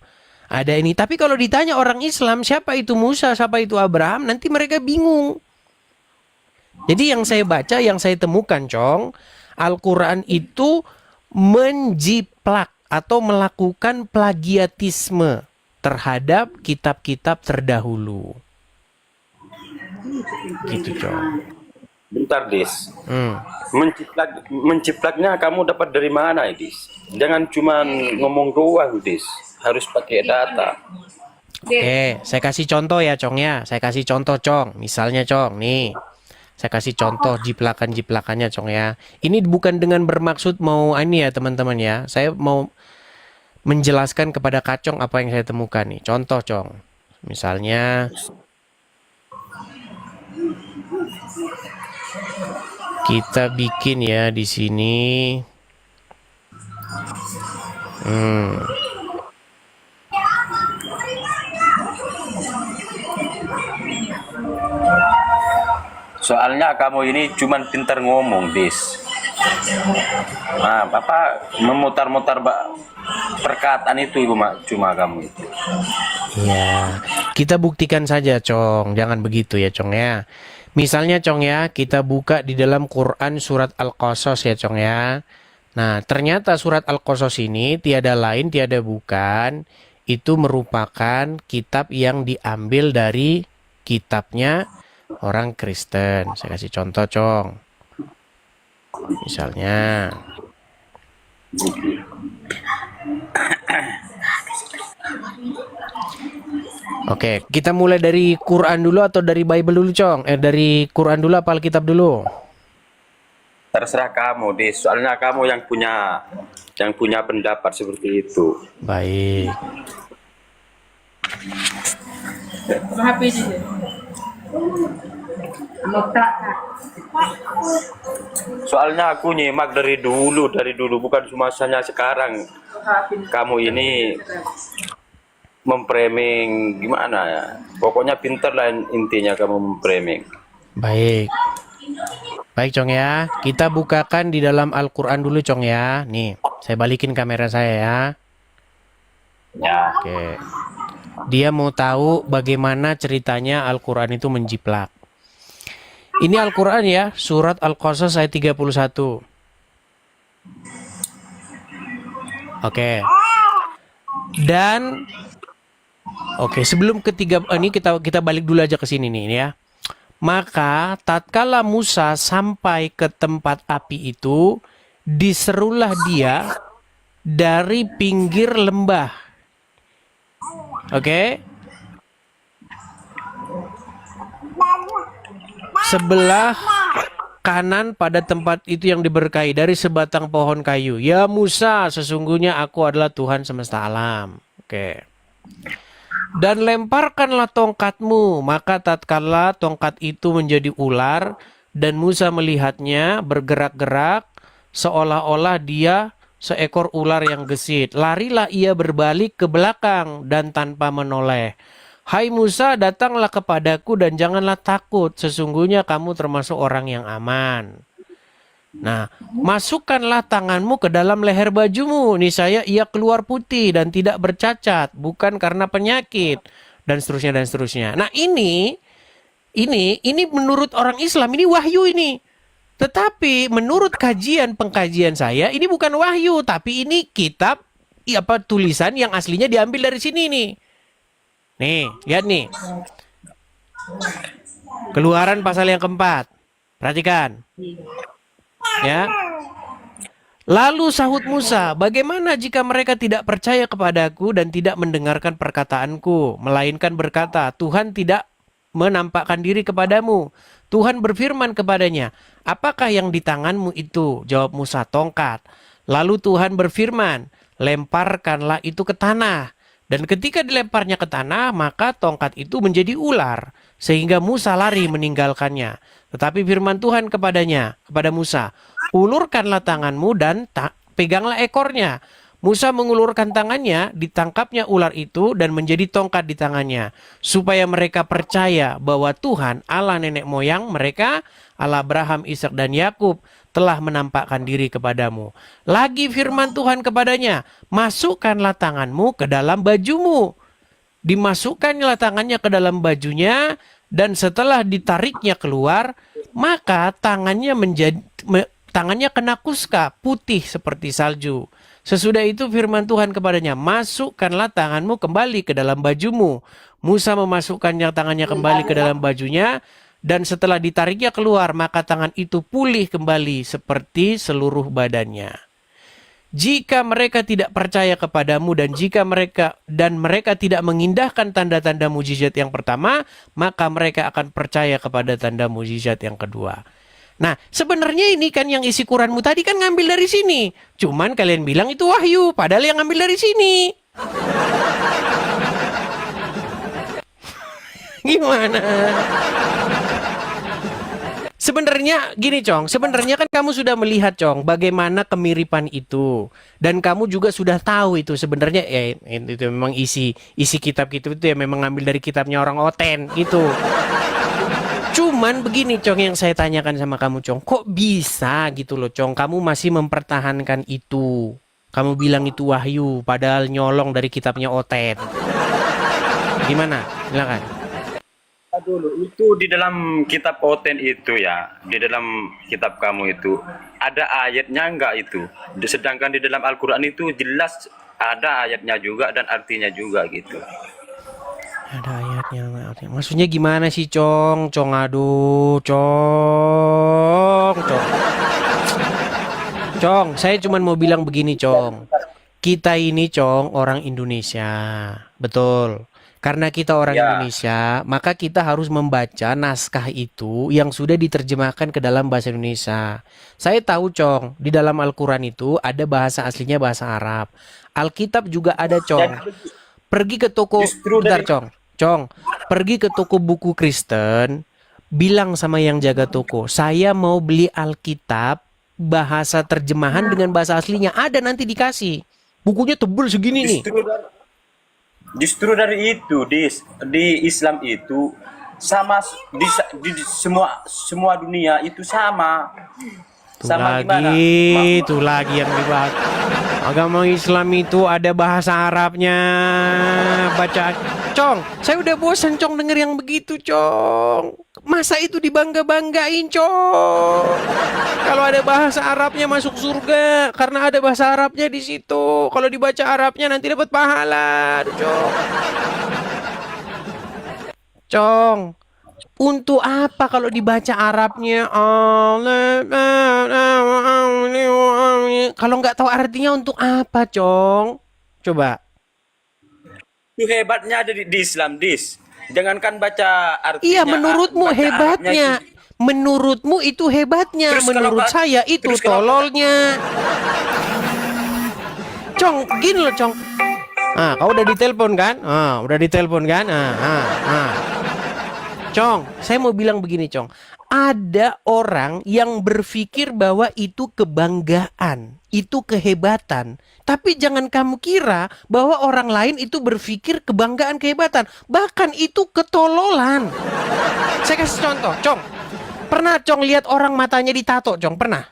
ada ini. Tapi kalau ditanya orang Islam, siapa itu Musa, siapa itu Abraham, nanti mereka bingung. Jadi yang saya baca, yang saya temukan Cong, Al-Quran itu menjiplak atau melakukan plagiatisme terhadap kitab-kitab terdahulu. Gitu Cong. Bentar, Dis. Menciplaknya kamu dapat dari mana, Dis? Jangan cuma ngomong doang, Dis. Harus pakai data. Oke, saya kasih contoh ya Cong ya. Saya kasih contoh Cong. Misalnya Cong, nih. Saya kasih contoh jiplakan-jiplakannya Cong ya. Ini bukan dengan bermaksud mau ini ya teman-teman ya. Saya mau menjelaskan kepada Kacong apa yang saya temukan nih. Contoh Cong. Misalnya kita bikin ya di sini. Soalnya kamu ini cuma pintar ngomong, Dis. Nah, Bapak memutar-mutar perkataan itu cuma kamu itu. Ya, kita buktikan saja Cong. Jangan begitu ya Cong ya. Misalnya Cong ya, kita buka di dalam Quran surat Al-Qasas ya Cong ya. Nah, ternyata surat Al-Qasas ini tiada lain, tiada bukan, itu merupakan kitab yang diambil dari kitabnya orang Kristen. Saya kasih contoh Cong. Misalnya Oke, kita mulai dari Quran dulu atau dari Bible dulu Cong? Dari Quran dulu apa Alkitab dulu? Terserah kamu, Dis. Soalnya kamu yang punya pendapat seperti itu. Baik. Soalnya aku nyimak dari dulu bukan cuma hanya sekarang. Kamu ini memframing gimana ya? Pokoknya pintar lah intinya kamu memframing. Baik. Baik Cong ya. Kita bukakan di dalam Al-Quran dulu Cong ya. Nih, saya balikin kamera saya ya. Ya. Oke. Dia mau tahu bagaimana ceritanya Al-Quran itu menjiplak. Ini Al-Quran ya, surat Al-Qasas ayat 31. Oke. Dan sebelum ketiga ini kita balik dulu aja ke sini nih ya. Maka tatkala Musa sampai ke tempat api itu, diserulah dia dari pinggir lembah. Oke? Sebelah kanan pada tempat itu yang diberkahi dari sebatang pohon kayu. Ya Musa, sesungguhnya aku adalah Tuhan semesta alam. Oke. Dan lemparkanlah tongkatmu. Maka tatkala tongkat itu menjadi ular dan Musa melihatnya bergerak-gerak seolah-olah dia seekor ular yang gesit. Larilah ia berbalik ke belakang dan tanpa menoleh. Hai Musa, datanglah kepadaku dan janganlah takut. Sesungguhnya kamu termasuk orang yang aman. Nah, masukkanlah tanganmu ke dalam leher bajumu. Niscaya ia keluar putih dan tidak bercacat, bukan karena penyakit, dan seterusnya dan seterusnya. Nah, ini menurut orang Islam ini wahyu ini. Tetapi menurut pengkajian saya ini bukan wahyu, tapi ini kitab tulisan yang aslinya diambil dari sini nih. Nih, lihat nih. Keluaran pasal yang keempat. Perhatikan. Ya. Lalu sahut Musa, bagaimana jika mereka tidak percaya kepadaku dan tidak mendengarkan perkataanku, melainkan berkata, Tuhan tidak menampakkan diri kepadamu. Tuhan berfirman kepadanya, apakah yang di tanganmu itu? Jawab Musa, tongkat. Lalu Tuhan berfirman, lemparkanlah itu ke tanah. Dan ketika dilemparnya ke tanah, maka tongkat itu menjadi ular, sehingga Musa lari meninggalkannya. Tetapi firman Tuhan kepada Musa, ulurkanlah tanganmu dan peganglah ekornya. Musa mengulurkan tangannya, ditangkapnya ular itu dan menjadi tongkat di tangannya, supaya mereka percaya bahwa Tuhan Allah nenek moyang mereka, Allah Abraham, Ishak dan Yakub, telah menampakkan diri kepadamu. Lagi firman Tuhan kepadanya, masukkanlah tanganmu ke dalam bajumu. Dimasukkanlah tangannya ke dalam bajunya, dan setelah ditariknya keluar, maka tangannya kena kuska, putih seperti salju. Sesudah itu firman Tuhan kepadanya, masukkanlah tanganmu kembali ke dalam bajumu. Musa memasukkannya tangannya kembali ke dalam bajunya, dan setelah ditariknya keluar, maka tangan itu pulih kembali seperti seluruh badannya. Jika mereka tidak percaya kepadamu dan mereka tidak mengindahkan tanda-tanda mujizat yang pertama, maka mereka akan percaya kepada tanda mujizat yang kedua. Nah, sebenarnya ini kan yang isi Quranmu tadi kan ngambil dari sini. Cuman kalian bilang itu wahyu, padahal yang ngambil dari sini. Gimana? Sebenarnya gini Cong, sebenarnya kan kamu sudah melihat Cong bagaimana kemiripan itu, dan kamu juga sudah tahu itu sebenarnya itu memang isi kitab itu ya memang ngambil dari kitabnya orang Oten gitu. Cuman begini Cong yang saya tanyakan sama kamu Cong, kok bisa gitu loh Cong, kamu masih mempertahankan itu, kamu bilang itu wahyu padahal nyolong dari kitabnya Oten. Gimana? Silakan. Dulu itu di dalam kitab Oten itu ya, di dalam kitab kamu itu ada ayatnya enggak itu? Sedangkan di dalam Al-Quran itu jelas ada ayatnya juga dan artinya juga gitu. Ada ayatnya enggak artinya? Maksudnya gimana sih Cong? Cong aduh, Cong. Cong, saya cuma mau bilang begini Cong. Kita ini Cong orang Indonesia, betul. Karena kita orang Indonesia, maka kita harus membaca naskah itu yang sudah diterjemahkan ke dalam bahasa Indonesia. Saya tahu Cong, di dalam Al-Quran itu ada bahasa aslinya bahasa Arab. Alkitab juga ada Cong. Pergi ke toko, bentar Cong, pergi ke toko buku Kristen, bilang sama yang jaga toko, saya mau beli Alkitab bahasa terjemahan dengan bahasa aslinya, ada nanti dikasih. Bukunya tebel segini nih. Justru dari itu di Islam itu sama di semua dunia itu sama. Itu lagi yang dibahas. Agama Islam itu ada bahasa Arabnya. Baca Cong, saya udah bosan Cong denger yang begitu Cong. Masa itu dibangga-banggain Cong. Kalau ada bahasa Arabnya masuk surga karena ada bahasa Arabnya di situ. Kalau dibaca Arabnya nanti dapat pahala. Aduh, Cong. Untuk apa kalau dibaca Arabnya? Kalau nggak tahu artinya untuk apa, Cong? Coba. Itu hebatnya ada di Islam, Dis. Jangankan baca Iya, artinya, menurutmu baca Arabnya hebatnya. itu. Menurutmu itu hebatnya. Terus kalau Menurut Pak- saya itu terus kalau- tololnya. Cong, gini loh, Cong. Ah, kau udah ditelepon kan? Ah, udah ditelepon kan? Cong, saya mau bilang begini, Cong. Ada orang yang berpikir bahwa itu kebanggaan, itu kehebatan. Tapi jangan kamu kira bahwa orang lain itu berpikir kebanggaan, kehebatan. Bahkan itu ketololan. Saya kasih contoh, Cong. Pernah, Cong, lihat orang matanya ditato, Cong? Pernah?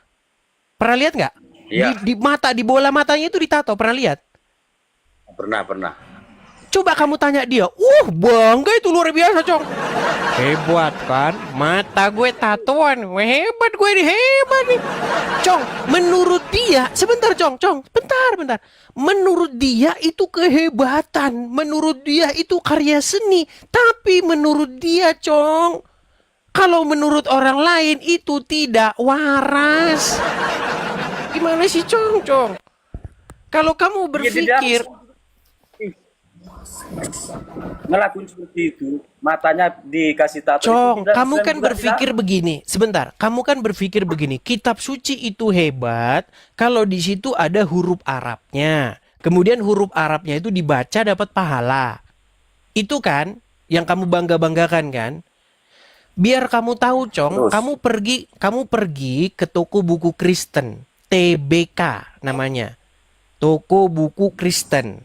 Pernah lihat nggak? Iya. Di mata, di bola matanya itu ditato. Pernah lihat? Pernah. Coba kamu tanya dia, bangga itu luar biasa, Cong. Hebat kan? Mata gue tatoan. Hebat gue ini, hebat nih. Cong, menurut dia, sebentar, Cong, bentar. Menurut dia itu kehebatan. Menurut dia itu karya seni. Tapi menurut dia, Cong, kalau menurut orang lain itu tidak waras. Gimana sih, Cong? Kalau kamu berpikir... ngelakuin seperti itu, matanya dikasih tato. Cong, itu kamu dan kan juga berpikir begini. Sebentar, kamu kan berpikir begini. Kitab suci itu hebat kalau di situ ada huruf Arabnya. Kemudian huruf Arabnya itu dibaca dapat pahala. Itu kan yang kamu bangga-banggakan kan? Biar kamu tahu, Cong, Terus? kamu pergi ke toko buku Kristen, TBK namanya. Toko buku Kristen.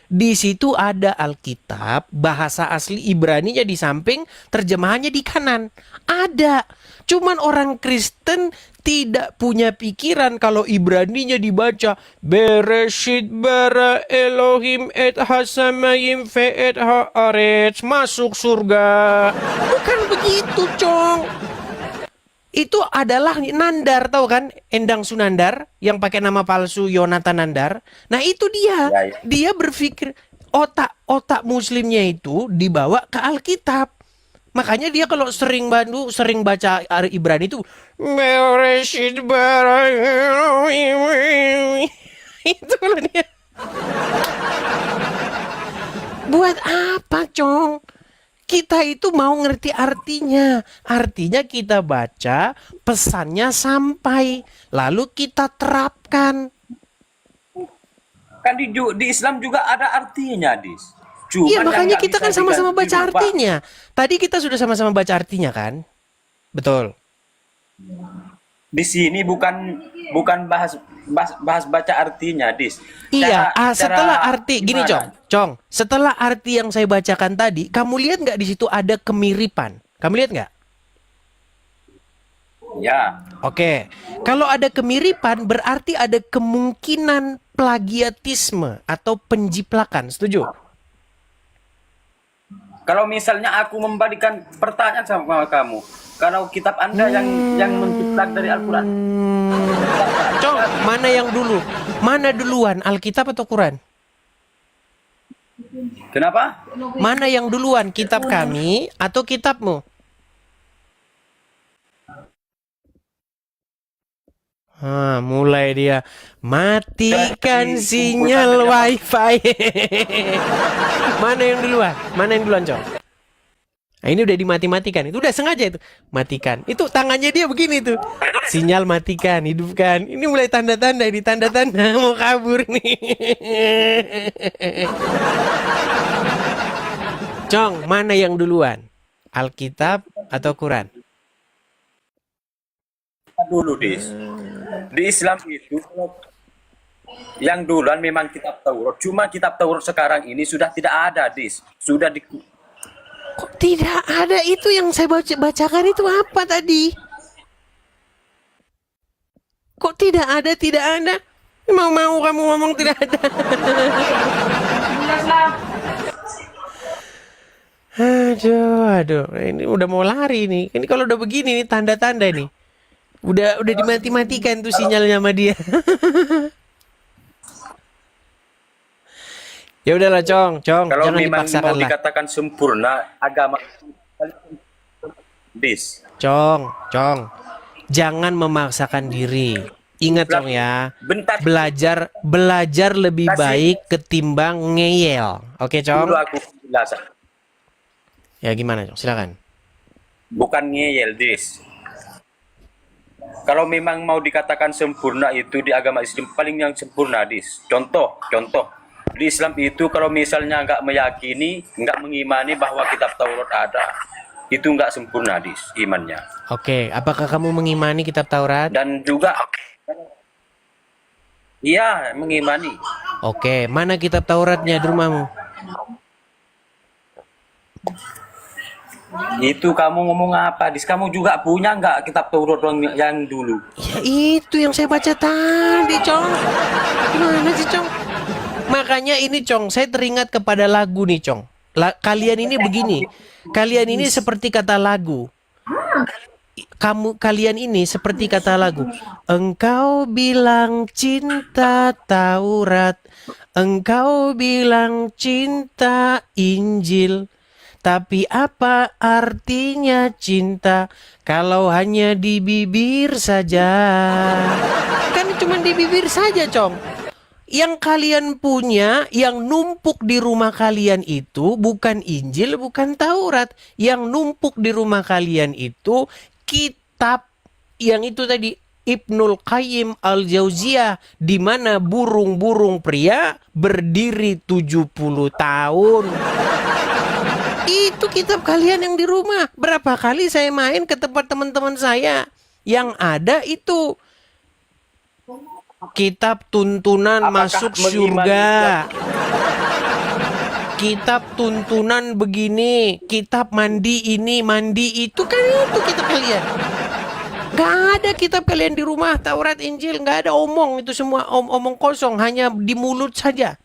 Di situ ada Alkitab, bahasa asli Ibraninya di samping, terjemahannya di kanan. Ada. Cuman orang Kristen tidak punya pikiran kalau Ibraninya dibaca Bereshit bara Elohim et hasamayim ve et haaretz, masuk surga. Bukan begitu, Cong. Itu adalah Nandar, tahu kan? Endang Sunandar yang pakai nama palsu Yonatan Nandar. Nah, itu dia. Ya. Dia berpikir otak muslimnya itu dibawa ke Alkitab. Makanya dia kalau sering baca Ibrani itu Bereshit bara Elohim. Itu loh dia. Buat apa, Cong? Kita itu mau ngerti artinya. Artinya kita baca, pesannya sampai. Lalu kita terapkan. Kan di Islam juga ada artinya, Dis. Cuman Iya, yang makanya nggak kita bisa kan sama-sama diganti, baca Pak. artinya. Tadi kita sudah sama-sama baca artinya kan? Betul. Di sini bukan bahas baca artinya, Dis. Iya, Cara- setelah cara arti gini, gimana? Cong. Setelah arti yang saya bacakan tadi, kamu lihat nggak di situ ada kemiripan? Kamu lihat nggak? Ya, Oke, kalau ada kemiripan berarti ada kemungkinan plagiatisme atau penjiplakan. Setuju? kalau misalnya aku membalikan pertanyaan sama kamu, kalau kitab Anda yang menjiplak dari Al-Qur'an, Cong, mana yang dulu? Mana duluan, Alkitab atau Quran? kenapa? Mana yang duluan, kitab kami atau kitabmu? Mulai dia matikan sinyal wifi. Mana yang duluan? Mana yang duluan, Cong? Nah, ini udah dimati-matikan. Itu udah sengaja itu. Matikan. Itu tangannya dia begini tuh. Sinyal matikan, hidupkan. Ini mulai tanda-tanda ini, tanda-tanda mau kabur nih. Cong, mana yang duluan? Alkitab atau Quran? Dulu, Dis. Di Islam itu yang duluan memang kitab Taurat. Cuma kitab Taurat sekarang ini sudah tidak ada, Dis. Sudah di Kok tidak ada? Itu yang saya bacakan itu apa tadi? Kok tidak ada? Tidak ada? Mau kamu ngomong tidak ada? Aduh. Ini udah mau lari nih. Ini kalau udah begini nih tanda-tanda nih. Udah dimati-matikan tuh sinyalnya sama dia. Ya udahlah, Cong, kalau jangan memang dipaksakan mau lah. dikatakan sempurna agama Dis. Cong, jangan memaksakan diri. Ingat Cong ya, Bentar belajar lebih Kasih. baik ketimbang ngeyel. Oke Cong? dulu aku jelasan. Ya gimana Cong? Silakan. Bukan ngeyel, Dis. Kalau memang mau dikatakan sempurna itu di agama Islam paling yang sempurna, Dis. Contoh. Di Islam itu kalau misalnya nggak meyakini, nggak mengimani bahwa kitab Taurat ada, itu nggak sempurna, Dis, imannya. Oke, apakah kamu mengimani kitab Taurat? Dan juga, iya, mengimani. Oke, mana kitab Tauratnya di rumahmu? Itu kamu ngomong apa, Dis? Kamu juga punya nggak kitab Taurat yang dulu? Ya itu yang saya baca tadi, Cong. Gimana sih, Cong? Makanya ini, Cong, saya teringat kepada lagu nih, Cong. Kalian ini begini. Kalian ini seperti kata lagu. Kalian ini seperti kata lagu. Engkau bilang cinta Taurat, engkau bilang cinta Injil. Tapi apa artinya cinta kalau hanya di bibir saja? Kan cuma di bibir saja, Cong. Yang kalian punya, yang numpuk di rumah kalian itu bukan Injil, bukan Taurat. Yang numpuk di rumah kalian itu kitab yang itu tadi, Ibnul Qayyim Al-Jauziyah, di mana burung-burung pria berdiri 70 tahun. Itu kitab kalian yang di rumah. Berapa kali saya main ke tempat teman-teman saya, yang ada itu kitab tuntunan Apakah masuk mengimani surga. Kitab tuntunan begini, kitab mandi ini, mandi itu, kan itu kitab kalian. Gak ada kitab kalian di rumah, Taurat, Injil, gak ada omong, itu semua omong kosong, hanya di mulut saja.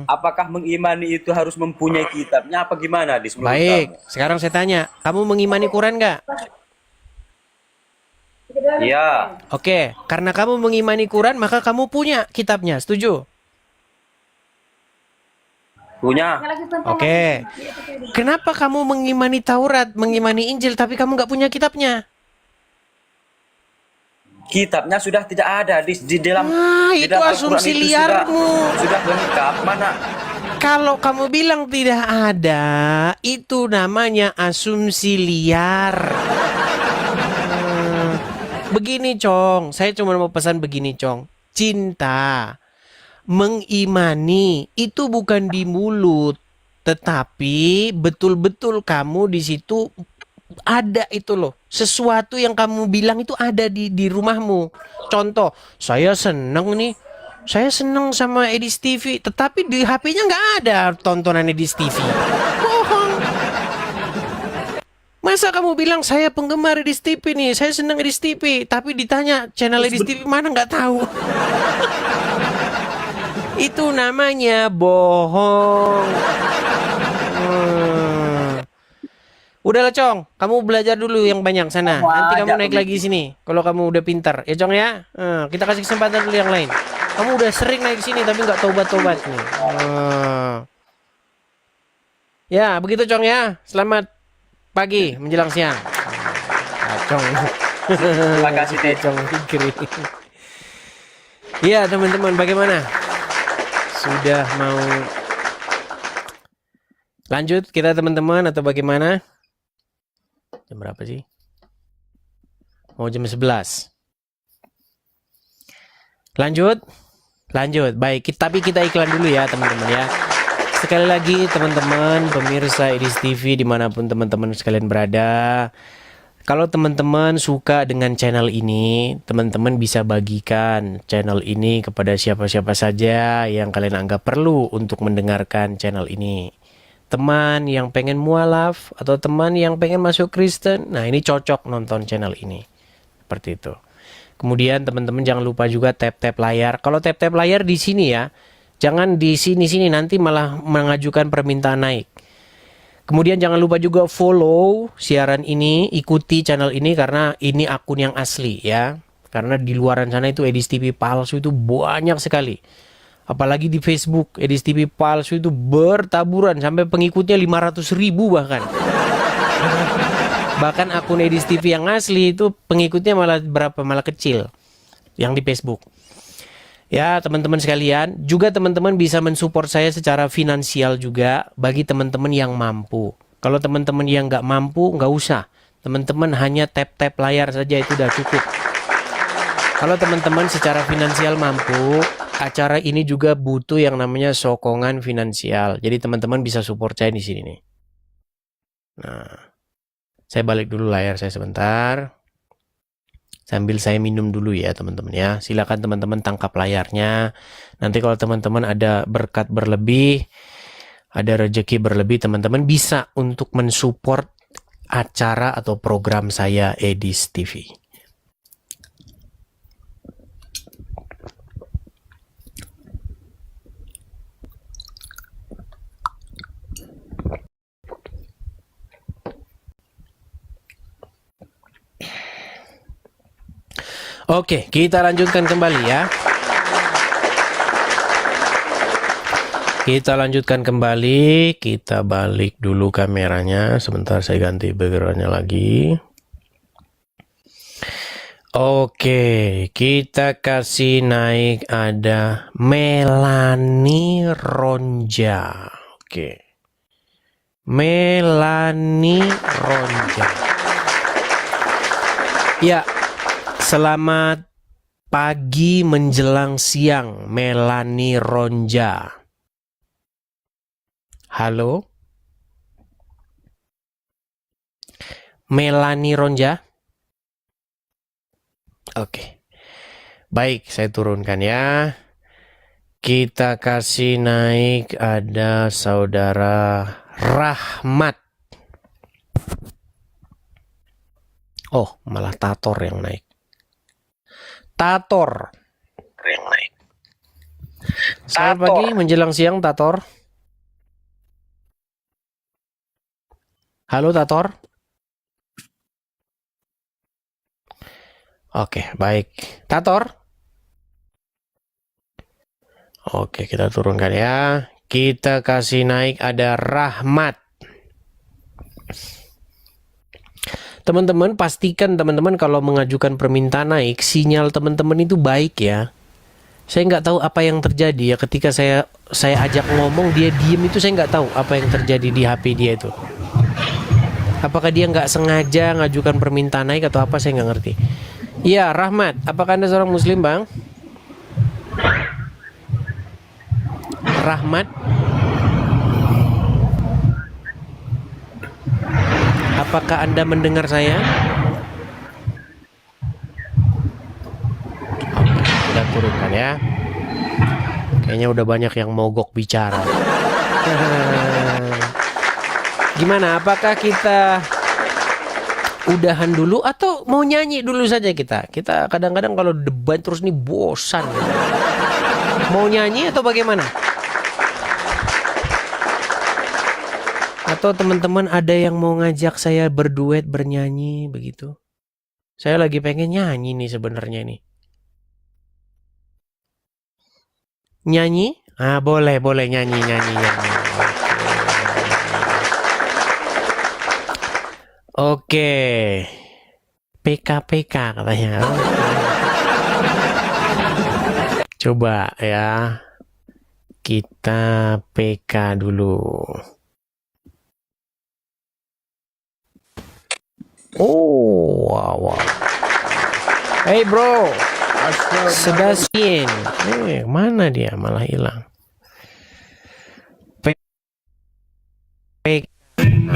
Apakah mengimani itu harus mempunyai kitabnya apa gimana, Dis? Menurut Baik, kamu? sekarang saya tanya, kamu mengimani Quran gak? Iya. Oke, karena kamu mengimani Quran, maka kamu punya kitabnya, setuju? Punya. Oke. Kenapa kamu mengimani Taurat, mengimani Injil, tapi kamu nggak punya kitabnya? Kitabnya sudah tidak ada di dalam di Itu dalam Al-Quran asumsi itu liarmu. sudah lengkap. Mana? Kalau kamu bilang tidak ada, itu namanya asumsi liar. Begini, Cong. Saya cuma mau pesan begini, Cong. Cinta, mengimani itu bukan di mulut, tetapi betul-betul kamu di situ ada itu loh. Sesuatu yang kamu bilang itu ada di rumahmu. Contoh, saya seneng nih. Saya seneng sama Edis TV, tetapi di HP-nya nggak ada tontonan Edis TV. Bohong. Masa kamu bilang saya penggemar Edis TV nih, saya seneng Edis TV, tapi ditanya channel Edis TV mana nggak tahu. Itu namanya bohong. Udahlah, Cong, kamu belajar dulu yang banyak sana. Nanti kamu naik lagi sini kalau kamu udah pintar. Ya, Cong ya. Kita kasih kesempatan dulu yang lain. Kamu udah sering naik sini tapi nggak tobat-tobat nih. Ya, begitu, Cong ya. Selamat pagi menjelang siang. Cong. Terima kasih, Dit. Cong pikir. Iya, teman-teman, bagaimana? Sudah mau lanjut kita, teman-teman, atau bagaimana? Jam berapa sih? Mau jam 11. Lanjut. Baik, tapi kita iklan dulu ya, teman-teman ya. Sekali lagi, teman-teman pemirsa Edis TV dimanapun teman-teman sekalian berada, kalau teman-teman suka dengan channel ini, teman-teman bisa bagikan channel ini kepada siapa-siapa saja yang kalian anggap perlu untuk mendengarkan channel ini. Teman yang pengen mualaf atau teman yang pengen masuk Kristen, nah ini cocok nonton channel ini. Seperti itu. Kemudian teman-teman jangan lupa juga tap-tap layar. Kalau tap-tap layar di sini ya, jangan di sini-sini, nanti malah mengajukan permintaan naik. Kemudian jangan lupa juga follow siaran ini, ikuti channel ini karena ini akun yang asli ya. Karena di luaran sana itu Edis TV palsu itu banyak sekali. Apalagi di Facebook, Edis TV palsu itu bertaburan sampai pengikutnya 500.000 bahkan. Bahkan akun Edis TV yang asli itu pengikutnya malah kecil yang di Facebook. Ya teman-teman sekalian, juga teman-teman bisa mensupport saya secara finansial juga bagi teman-teman yang mampu. Kalau teman-teman yang nggak mampu, nggak usah. Teman-teman hanya tap-tap layar saja itu udah cukup. Kalau teman-teman secara finansial mampu, acara ini juga butuh yang namanya sokongan finansial. Jadi teman-teman bisa support saya di sini nih. Nah, saya balik dulu layar saya sebentar. Sambil saya minum dulu ya teman-teman ya. Silakan teman-teman tangkap layarnya. Nanti kalau teman-teman ada berkat berlebih, ada rezeki berlebih, teman-teman bisa untuk mensupport acara atau program saya Edis TV. Oke, kita lanjutkan kembali ya. Kita lanjutkan kembali. Kita balik dulu kameranya. Sebentar saya ganti backgroundnya lagi. Oke, kita kasih naik ada Melani Ronja. Oke. Melani Ronja. Ya. Selamat pagi menjelang siang, Melani Ronja. Halo? Melani Ronja? Oke. Baik, saya turunkan ya. Kita kasih naik ada saudara Rahmat. Oh, malah Tator yang naik. Tator yang naik. Selamat pagi menjelang siang Tator. Halo Tator. Oke, baik. Tator. Oke, kita turunkan ya. Kita kasih naik ada Rahmat. Teman-teman pastikan teman-teman kalau mengajukan permintaan naik, sinyal teman-teman itu baik ya. Saya nggak tahu apa yang terjadi ya ketika saya ajak ngomong dia diem itu, saya nggak tahu apa yang terjadi di HP dia itu. Apakah dia nggak sengaja ngajukan permintaan naik atau apa, saya nggak ngerti. Iya Rahmat, apakah Anda seorang Muslim bang? Rahmat. Apakah Anda mendengar saya? Oke, kita turunkan ya. Kayaknya udah banyak yang mogok bicara. Gimana? Apakah kita udahan dulu atau mau nyanyi dulu saja kita? Kita kadang-kadang kalau debat terus nih bosan. Mau nyanyi atau bagaimana? Atau teman-teman ada yang mau ngajak saya berduet bernyanyi begitu? Saya lagi pengen nyanyi nih sebenarnya nih. Nyanyi? Ah boleh nyanyi. Oke. PK katanya. Coba ya. Kita PK dulu. Oh, wow. Hey bro, Sebastian. Mana dia? Malah hilang.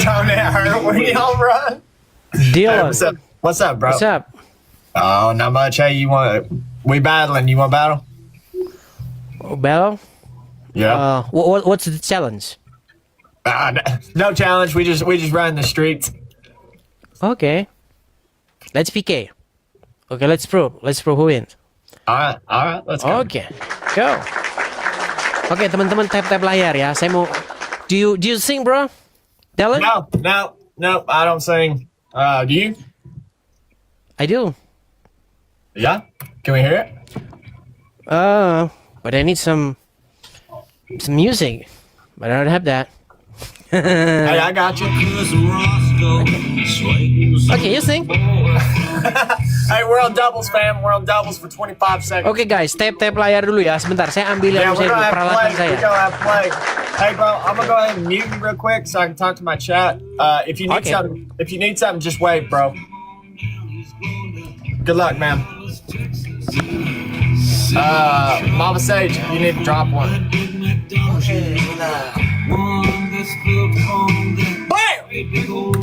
Down there, where y'all run? Dylan. What's up, bro? What's up? Oh, not much. Hey, we battling. You want to battle? Battle? Yeah. What's the challenge? No challenge. We just run the streets. Okay. Let's PK. Okay, let's prove who wins. All right. Let's go. Okay, go. Oke, teman-teman tap layar ya. Saya mau. Do you sing, bro? Dylan? No. I don't sing. Do you? I do. Yeah. Can we hear it? But I need some music. But I don't have that. Hey, I got you. Oke, you sing. Hey, we're on doubles, fam. We're on doubles for 25 seconds. Oke guys, tap layar dulu ya. Sebentar, saya ambil Yeah, yang we're saya gonna have peralatan play. saya. We're gonna have play. Hey, bro, I'm gonna go ahead and mute you real quick so I can talk to my chat. If you need Okay. something, just wait, bro. Good luck, man. Mama Sage, you need to drop one. Bam! T-Dog!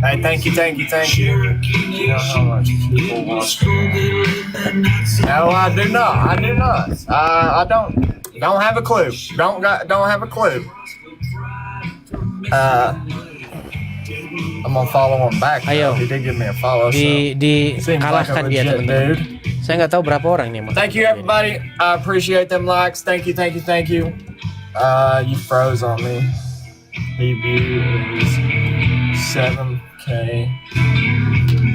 Hey, thank you. You know how much people want. No, I do not. I don't have a clue. Don't have a clue. I'm gonna follow him back. Ayo. He did give me a follow. So. Di Seems like a kalahkan dia legit teman-teman. dude. Saya nggak tahu berapa orang nih. Thank you, everybody. I appreciate them likes. Thank you. You froze on me. Debut is 7K.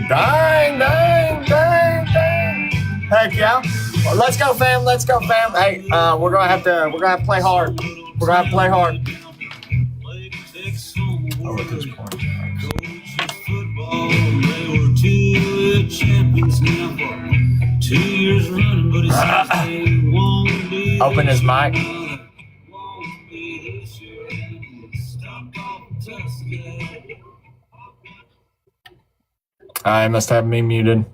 Dang. Heck yeah. Well, let's go, fam. Hey, we're gonna have to play hard. Oh, at this point. Open his mic. I must have me muted.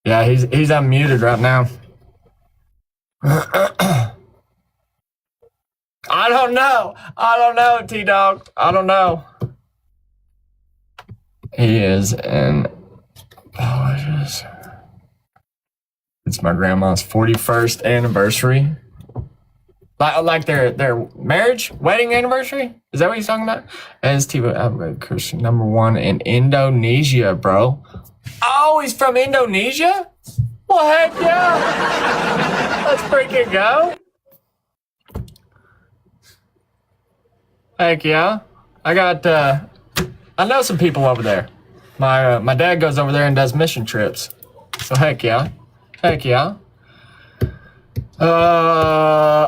Yeah, he's unmuted right now. I don't know, T-Dog. I don't know. He is an apologist. It's my grandma's 41st anniversary. Like their marriage, wedding anniversary? Is that what he's talking about? As T-Dog Christian #1 in Indonesia, bro. Oh, he's from Indonesia? Well, heck yeah. Let's freaking go. Heck yeah. I know some people over there. My dad goes over there and does mission trips. So heck yeah.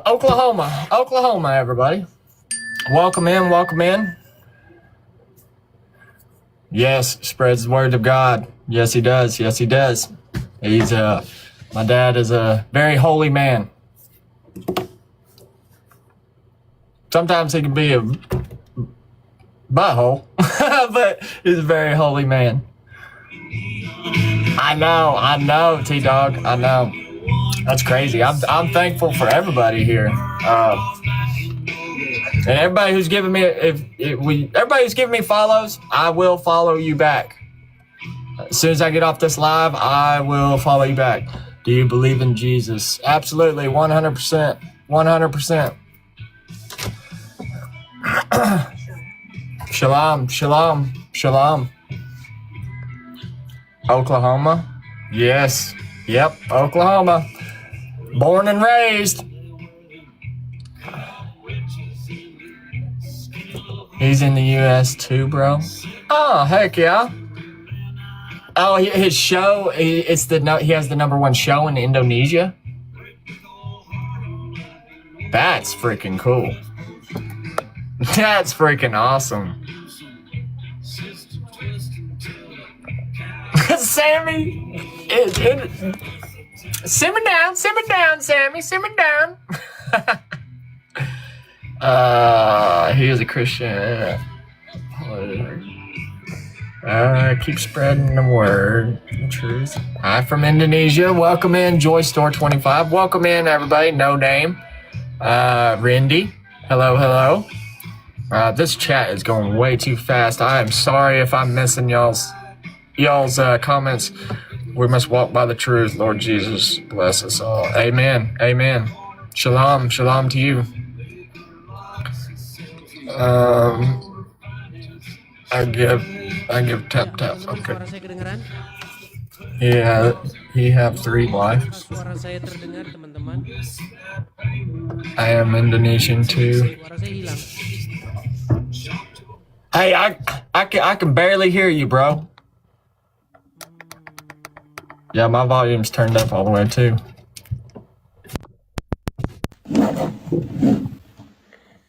Oklahoma, everybody. Welcome in. Yes, spreads the word of God. Yes, he does. He's my dad is a very holy man. Sometimes he can be a butthole, but he's a very holy man. I know, T-Dog. I know. That's crazy. I'm thankful for everybody here. And everybody who's giving me everybody who's giving me follows, I will follow you back. As soon as I get off this live, I will follow you back. Do you believe in Jesus? Absolutely, 100%. 100%. Shalom. Oklahoma? Yes. Yep, Oklahoma. Born and raised. He's in the U.S. too, bro. Oh, heck yeah. Oh, his show, he has the #1 show in Indonesia. That's freaking cool. That's freaking awesome. Sammy, simmer down, Sammy, simmer down. He is a Christian. Keep spreading the word, the truth. Hi from Indonesia. Welcome in, Joy Store 25. Welcome in, everybody. No name. Rindy. Hello. This chat is going way too fast. I am sorry if I'm missing y'all's comments. We must walk by the truth. Lord Jesus, bless us all. Amen. Shalom to you. I give tap. Okay. Suara saya kedengeran? Yeah, he have 3 wives. Suara saya terdengar, teman-teman. I am Indonesian too. Suara saya hilang. Hey, I can barely hear you, bro. Yeah, my volume's turned up all the way too.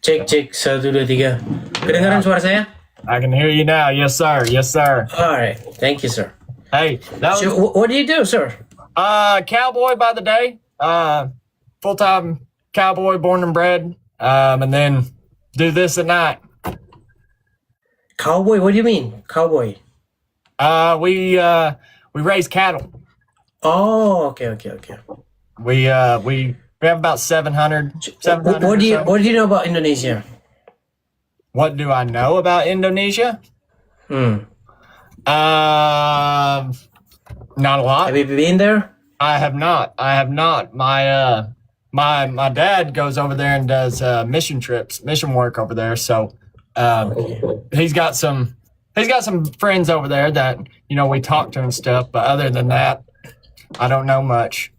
Cek 1 2 3. Kedengaran suara saya? I can hear you now. Yes, sir. Yes, sir. Alright, thank you, sir. Hey, that So, was what do you do, sir? cowboy by the day. Full-time cowboy, born and bred. And then do this at night. Cowboy? What do you mean, cowboy? We raise cattle. Oh, okay. We have about 700. 700 What do you or so. What do you know about Indonesia? What do I know about Indonesia? Hmm. Not a lot. Have you been there? I have not. My dad goes over there and does mission work over there. So he's got some friends over there that we talk to and stuff. But other than that, I don't know much.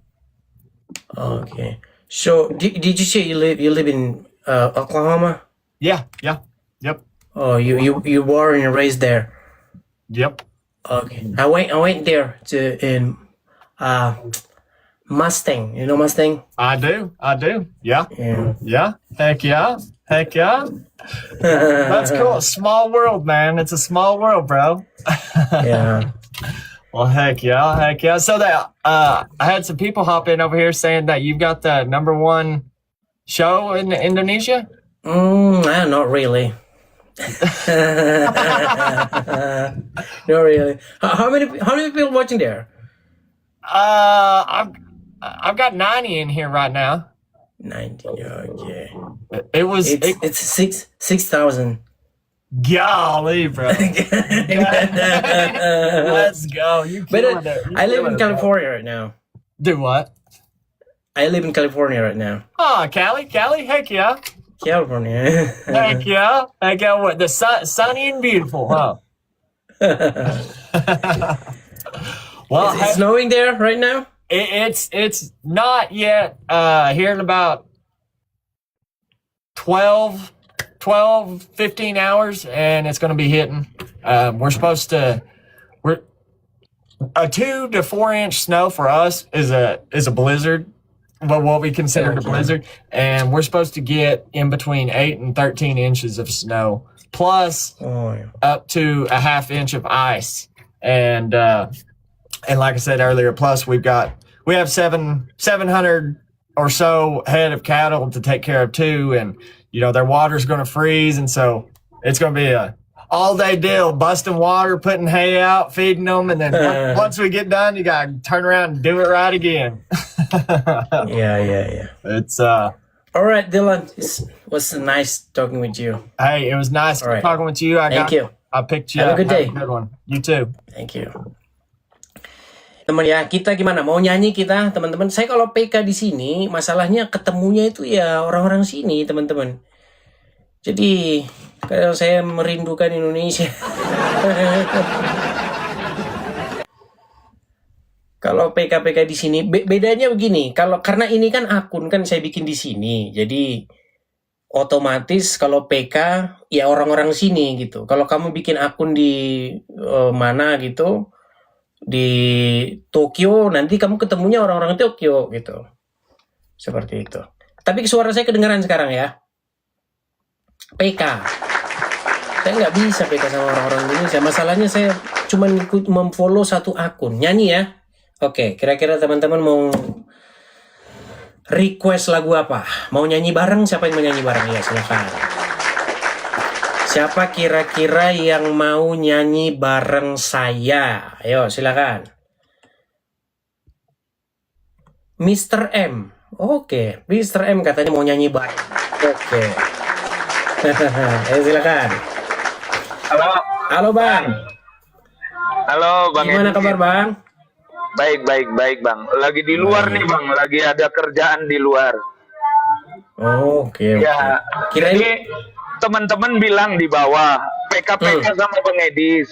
Okay. So, did you say you live in Oklahoma? Yeah. Yep. Oh, you born and raised there. Yep. Okay. I went there in Mustang. You know Mustang? I do. Yeah. Yeah. Heck yeah. That's cool. Small world, man. It's a small world, bro. Yeah. Well, heck yeah. So that I had some people hop in over here saying that you've got the #1 show in Indonesia. Not really. Not really. How many people watching there? I've got 90 in here right now. 90. Okay. It's 6,000. golly, bro. Let's go. You But killing it. You I live killing in it, bro. California right now. Do what? I live in California right now. Oh, Cali, heck yeah. California. Heck yeah. What, the sunny and beautiful, huh? Well, It's snowing there right now? it's not yet. Here in about 12, 15 hours, and it's going to be hitting. We're a 2 to 4 inch snow for us is a blizzard, but what we consider a blizzard, and we're supposed to get in between 8 and 13 inches of snow, plus Oh, yeah. up to a half inch of ice, and like I said earlier, plus we have 700 or so head of cattle to take care of too, and their water's going to freeze, and so it's going to be a all-day deal, busting water, putting hay out, feeding them, and then once we get done, you got to turn around and do it right again. Yeah. It's All right, Dylan. It was nice talking with you. hey, it was nice All right. talking with you. Thank you. I picked you Have a up. good day. Good one. You too. Thank you. Teman ya, kita gimana? Mau nyanyi kita, teman-teman? Saya kalau PK di sini, masalahnya ketemunya itu ya orang-orang sini, teman-teman. Jadi, kadang saya merindukan Indonesia. Kalau PK-PK di sini, bedanya begini. Karena ini kan akun kan saya bikin di sini, jadi otomatis kalau PK ya orang-orang sini gitu. Kalau kamu bikin akun di mana gitu, di Tokyo, nanti kamu ketemunya orang-orang Tokyo gitu. Seperti itu. Tapi suara saya kedengaran sekarang ya. PK. Saya nggak bisa PK sama orang-orang Indonesia. Masalahnya saya cuma ikut memfollow satu akun. Nyanyi ya. Oke, kira-kira teman-teman mau request lagu apa? Mau nyanyi bareng? Siapa yang mau nyanyi bareng? Ya, silakan. Siapa kira-kira yang mau nyanyi bareng saya? Ayo, silakan. Mr. M. Oke, Mr. M katanya mau nyanyi bareng. Oke. Ayo, silakan. Halo, Bang. Halo, Bang. Gimana Edi. kabar, Bang? Baik, Bang. Lagi di luar nih, Bang. Lagi ada kerjaan di luar. Oke. Ya, Kirain jadi teman-teman bilang di bawah PK sama Bang Edis.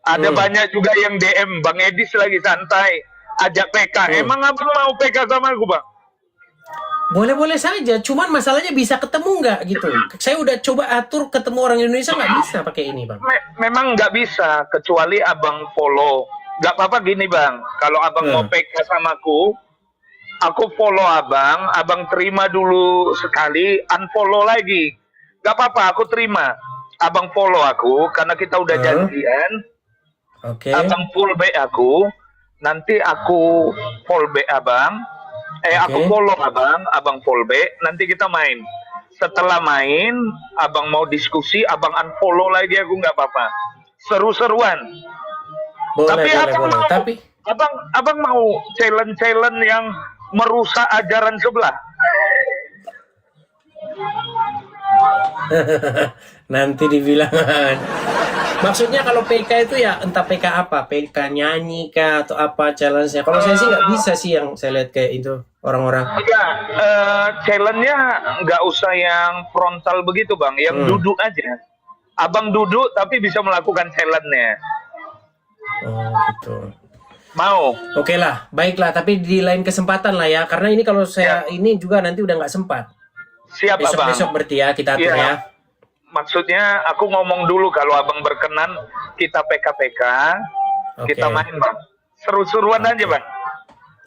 Ada banyak juga yang DM Bang Edis lagi santai ajak PK. Emang abang mau PK sama aku, Bang? Boleh-boleh saja, cuman masalahnya bisa ketemu nggak gitu. Saya udah coba atur ketemu orang Indonesia nggak bisa pakai ini, Bang. Memang nggak bisa kecuali abang follow. Nggak apa-apa gini bang, kalau abang mau PK sama aku follow abang terima dulu sekali, unfollow lagi. Nggak apa-apa, aku terima. Abang follow aku karena kita udah janjian. Oke. Abang full back aku, nanti aku follow back abang. Aku follow abang follow back, nanti kita main. Setelah main, abang mau diskusi, abang unfollow lagi aku nggak apa-apa. Seru-seruan. Boleh. Tapi abang mau challenge yang merusak ajaran sebelah. nanti dibilang. Maksudnya kalau PK itu ya entah PK apa, PK nyanyi kah atau apa challenge-nya. Kalau saya sih nggak bisa sih yang saya lihat kayak itu orang-orang. Ya, challenge-nya nggak usah yang frontal begitu bang, yang duduk aja. Abang duduk tapi bisa melakukan challenge-nya. Oh gitu. Mau? Oke lah, baiklah. Tapi di lain kesempatan lah ya, karena ini kalau saya ini juga nanti udah nggak sempat. Siap abang. Besok berarti ya kita atur ya. Maksudnya aku ngomong dulu kalau abang berkenan kita PK-PK, kita main bang. Seru-seruan aja bang.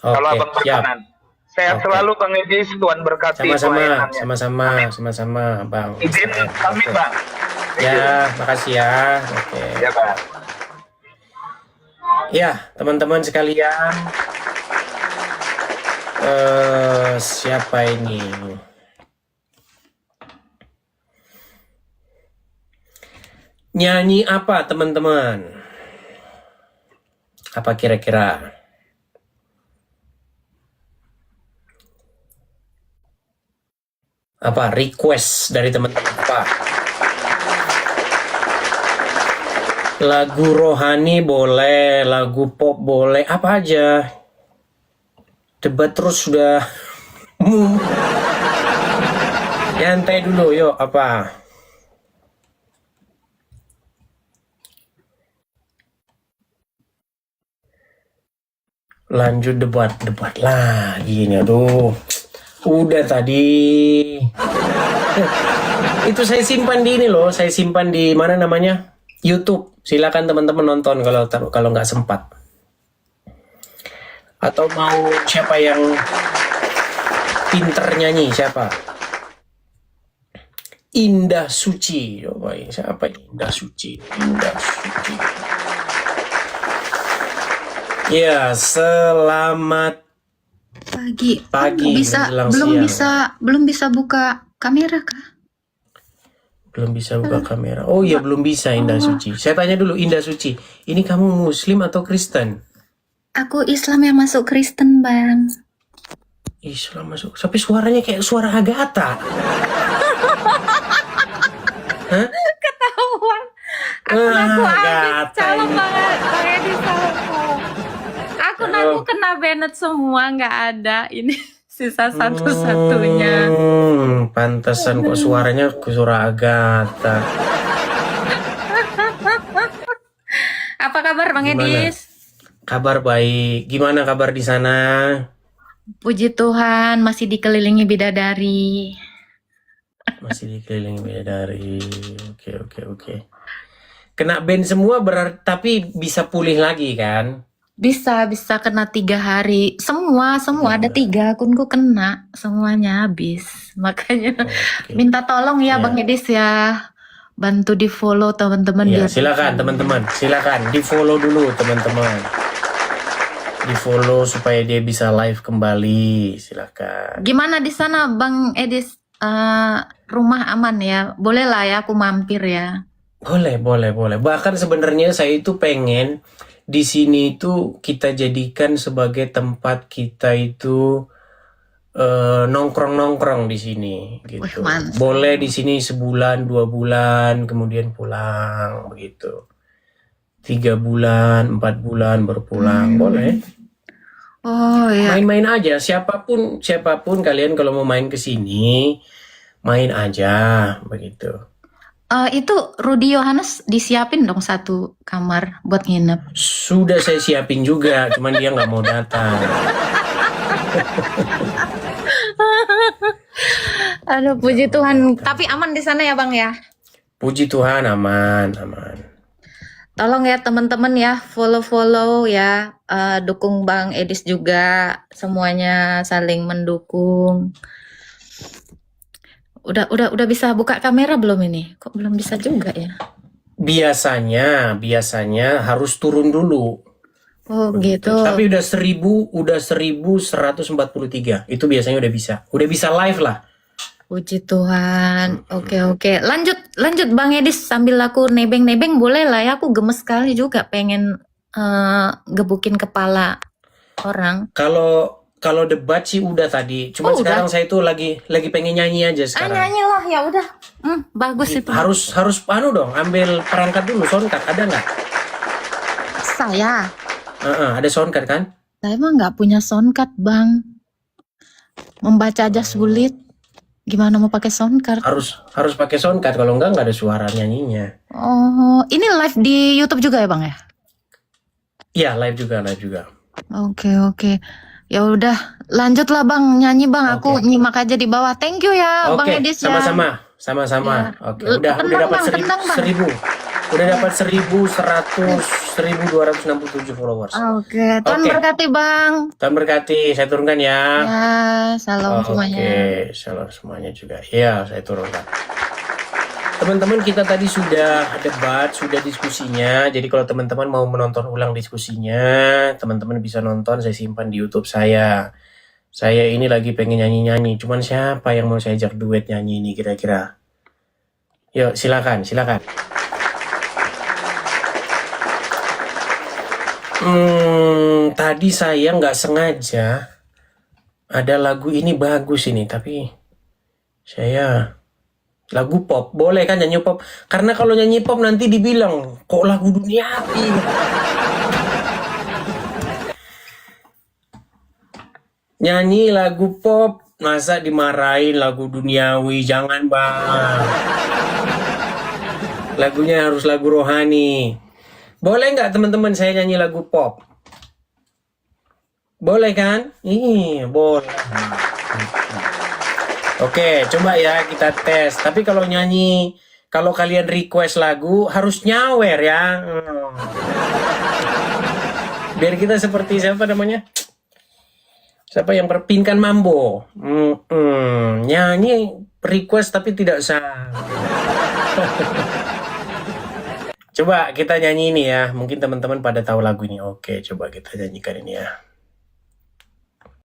Kalau abang berkenan. Sehat selalu Bang Edis, Tuhan berkati. Sama-sama bang. Izin kami bang. Ya, makasih ya. Oke. Ya bang. Ya, teman-teman sekalian, siapa ini? Nyanyi apa, teman-teman? Apa kira-kira? Apa request dari teman-teman apa? Lagu rohani boleh, lagu pop boleh, apa aja. Debat terus sudah. Nyantai dulu, yuk, apa? Lanjut debat lagi nih, aduh. Udah tadi. Itu saya simpan di ini loh, saya simpan di mana namanya? YouTube. Silakan teman-teman nonton kalau nggak sempat. Atau mau siapa yang pinter nyanyi, siapa? Indah Suci. Coba siapa ini? Indah Suci. Ya, selamat pagi. Belum bisa buka kamera kah? Belum bisa buka kamera. Oh iya, belum bisa Indah Suci. Saya tanya dulu Indah Suci, ini kamu Muslim atau Kristen? Aku Islam yang masuk Kristen, Bang. Islam masuk. Tapi suaranya kayak suara Agatha. Hah? Ketahuan. Aku calon banget. Kayak di aku kena banned semua, nggak ada. Ini sisa satu-satunya. Pantesan kok suaranya suara Agatha. Apa kabar Bang Edis? Kabar baik. Gimana kabar di sana? Puji Tuhan, masih dikelilingi bidadari. Masih dikelilingi bidadari. Oke. Kena ban semua berarti, tapi bisa pulih lagi kan? Bisa kena 3 hari. Semua ada 3 akunku kena. Semuanya habis. Makanya minta tolong ya Bang Edis ya. Bantu di follow teman-teman. Ya, silakan teman-teman. Silakan di follow dulu teman-teman. Di follow supaya dia bisa live kembali. Silakan. Gimana di sana Bang Edis? Rumah aman ya? Boleh lah ya aku mampir ya. Boleh. Bahkan sebenarnya saya itu pengen di sini itu kita jadikan sebagai tempat kita itu nongkrong di sini gitu. Boleh di sini sebulan, 2 bulan, kemudian pulang begitu. 3 bulan, 4 bulan baru pulang, boleh. Oh ya. Main-main aja, siapapun kalian kalau mau main ke sini, main aja begitu. Itu Rudy Yohanes disiapin dong 1 kamar buat nginep. Sudah saya siapin juga, cuman dia nggak mau datang. Aduh, puji Tuhan. Tapi aman di sana ya Bang ya. Puji Tuhan, aman, aman. Tolong ya teman-teman ya, follow ya, dukung Bang Edis juga, semuanya saling mendukung. Udah bisa buka kamera belum ini? Kok belum bisa juga ya? Biasanya harus turun dulu. Oh Begitu. gitu. Tapi udah 1143. Itu biasanya udah bisa. Udah bisa live lah. Puji Tuhan. Oke. Lanjut Bang Edis, sambil aku nebeng-nebeng boleh lah ya. Aku gemes sekali juga pengen gebukin kepala orang. Kalau debat sih udah tadi. Cuma Oh, sekarang udah? saya tuh lagi pengen nyanyi aja sekarang. Nyanyi lah ya udah. Bagus itu. Harus dong, ambil perangkat dulu, soundcard ada nggak? Saya Ada soundcard kan? mah nggak punya soundcard Bang. Membaca aja sulit. Gimana mau pakai soundcard? Harus pakai soundcard, kalau nggak ada suara nyanyinya. Oh, ini live di YouTube juga ya Bang ya? Iya, live juga. Oke. Ya udah, lanjutlah Bang, nyanyi Bang. Aku nyimak aja di bawah. Thank you ya Bang Oke, Edis ya. sama-sama. Ya. Oke, udah Tenang, dapat Bang, tenang, Bang. 1000. Udah dapat 1267 followers. Oke, Tuhan Oke. berkati Bang. Tuhan berkati, saya turunkan ya. Ya, salam semuanya. Oke, salam semuanya juga. Iya, saya turunkan. Teman-teman, kita tadi sudah debat, sudah diskusinya. Jadi kalau teman-teman mau menonton ulang diskusinya, teman-teman bisa nonton, saya simpan di YouTube saya. Saya ini lagi pengen nyanyi-nyanyi. Cuman siapa yang mau saya ajak duet nyanyi ini kira-kira? Yuk, silakan. Tadi saya nggak sengaja ada lagu ini bagus ini, tapi saya lagu pop boleh kan nyanyi pop? Karena kalau nyanyi pop nanti dibilang kok lagu duniawi. Nyanyi lagu pop masa dimarahin lagu duniawi, jangan Bang. Lagunya harus lagu rohani. Boleh nggak teman-teman saya nyanyi lagu pop? Boleh kan? Boleh. Oke, coba ya kita tes. Tapi kalau nyanyi, kalau kalian request lagu harus nyawer ya. Biar kita seperti siapa namanya? Siapa yang Pinkan Mambo? Nyanyi request tapi tidak sah. Coba kita nyanyi ini ya. Mungkin teman-teman pada tahu lagu ini. Oke, coba kita nyanyikan ini ya.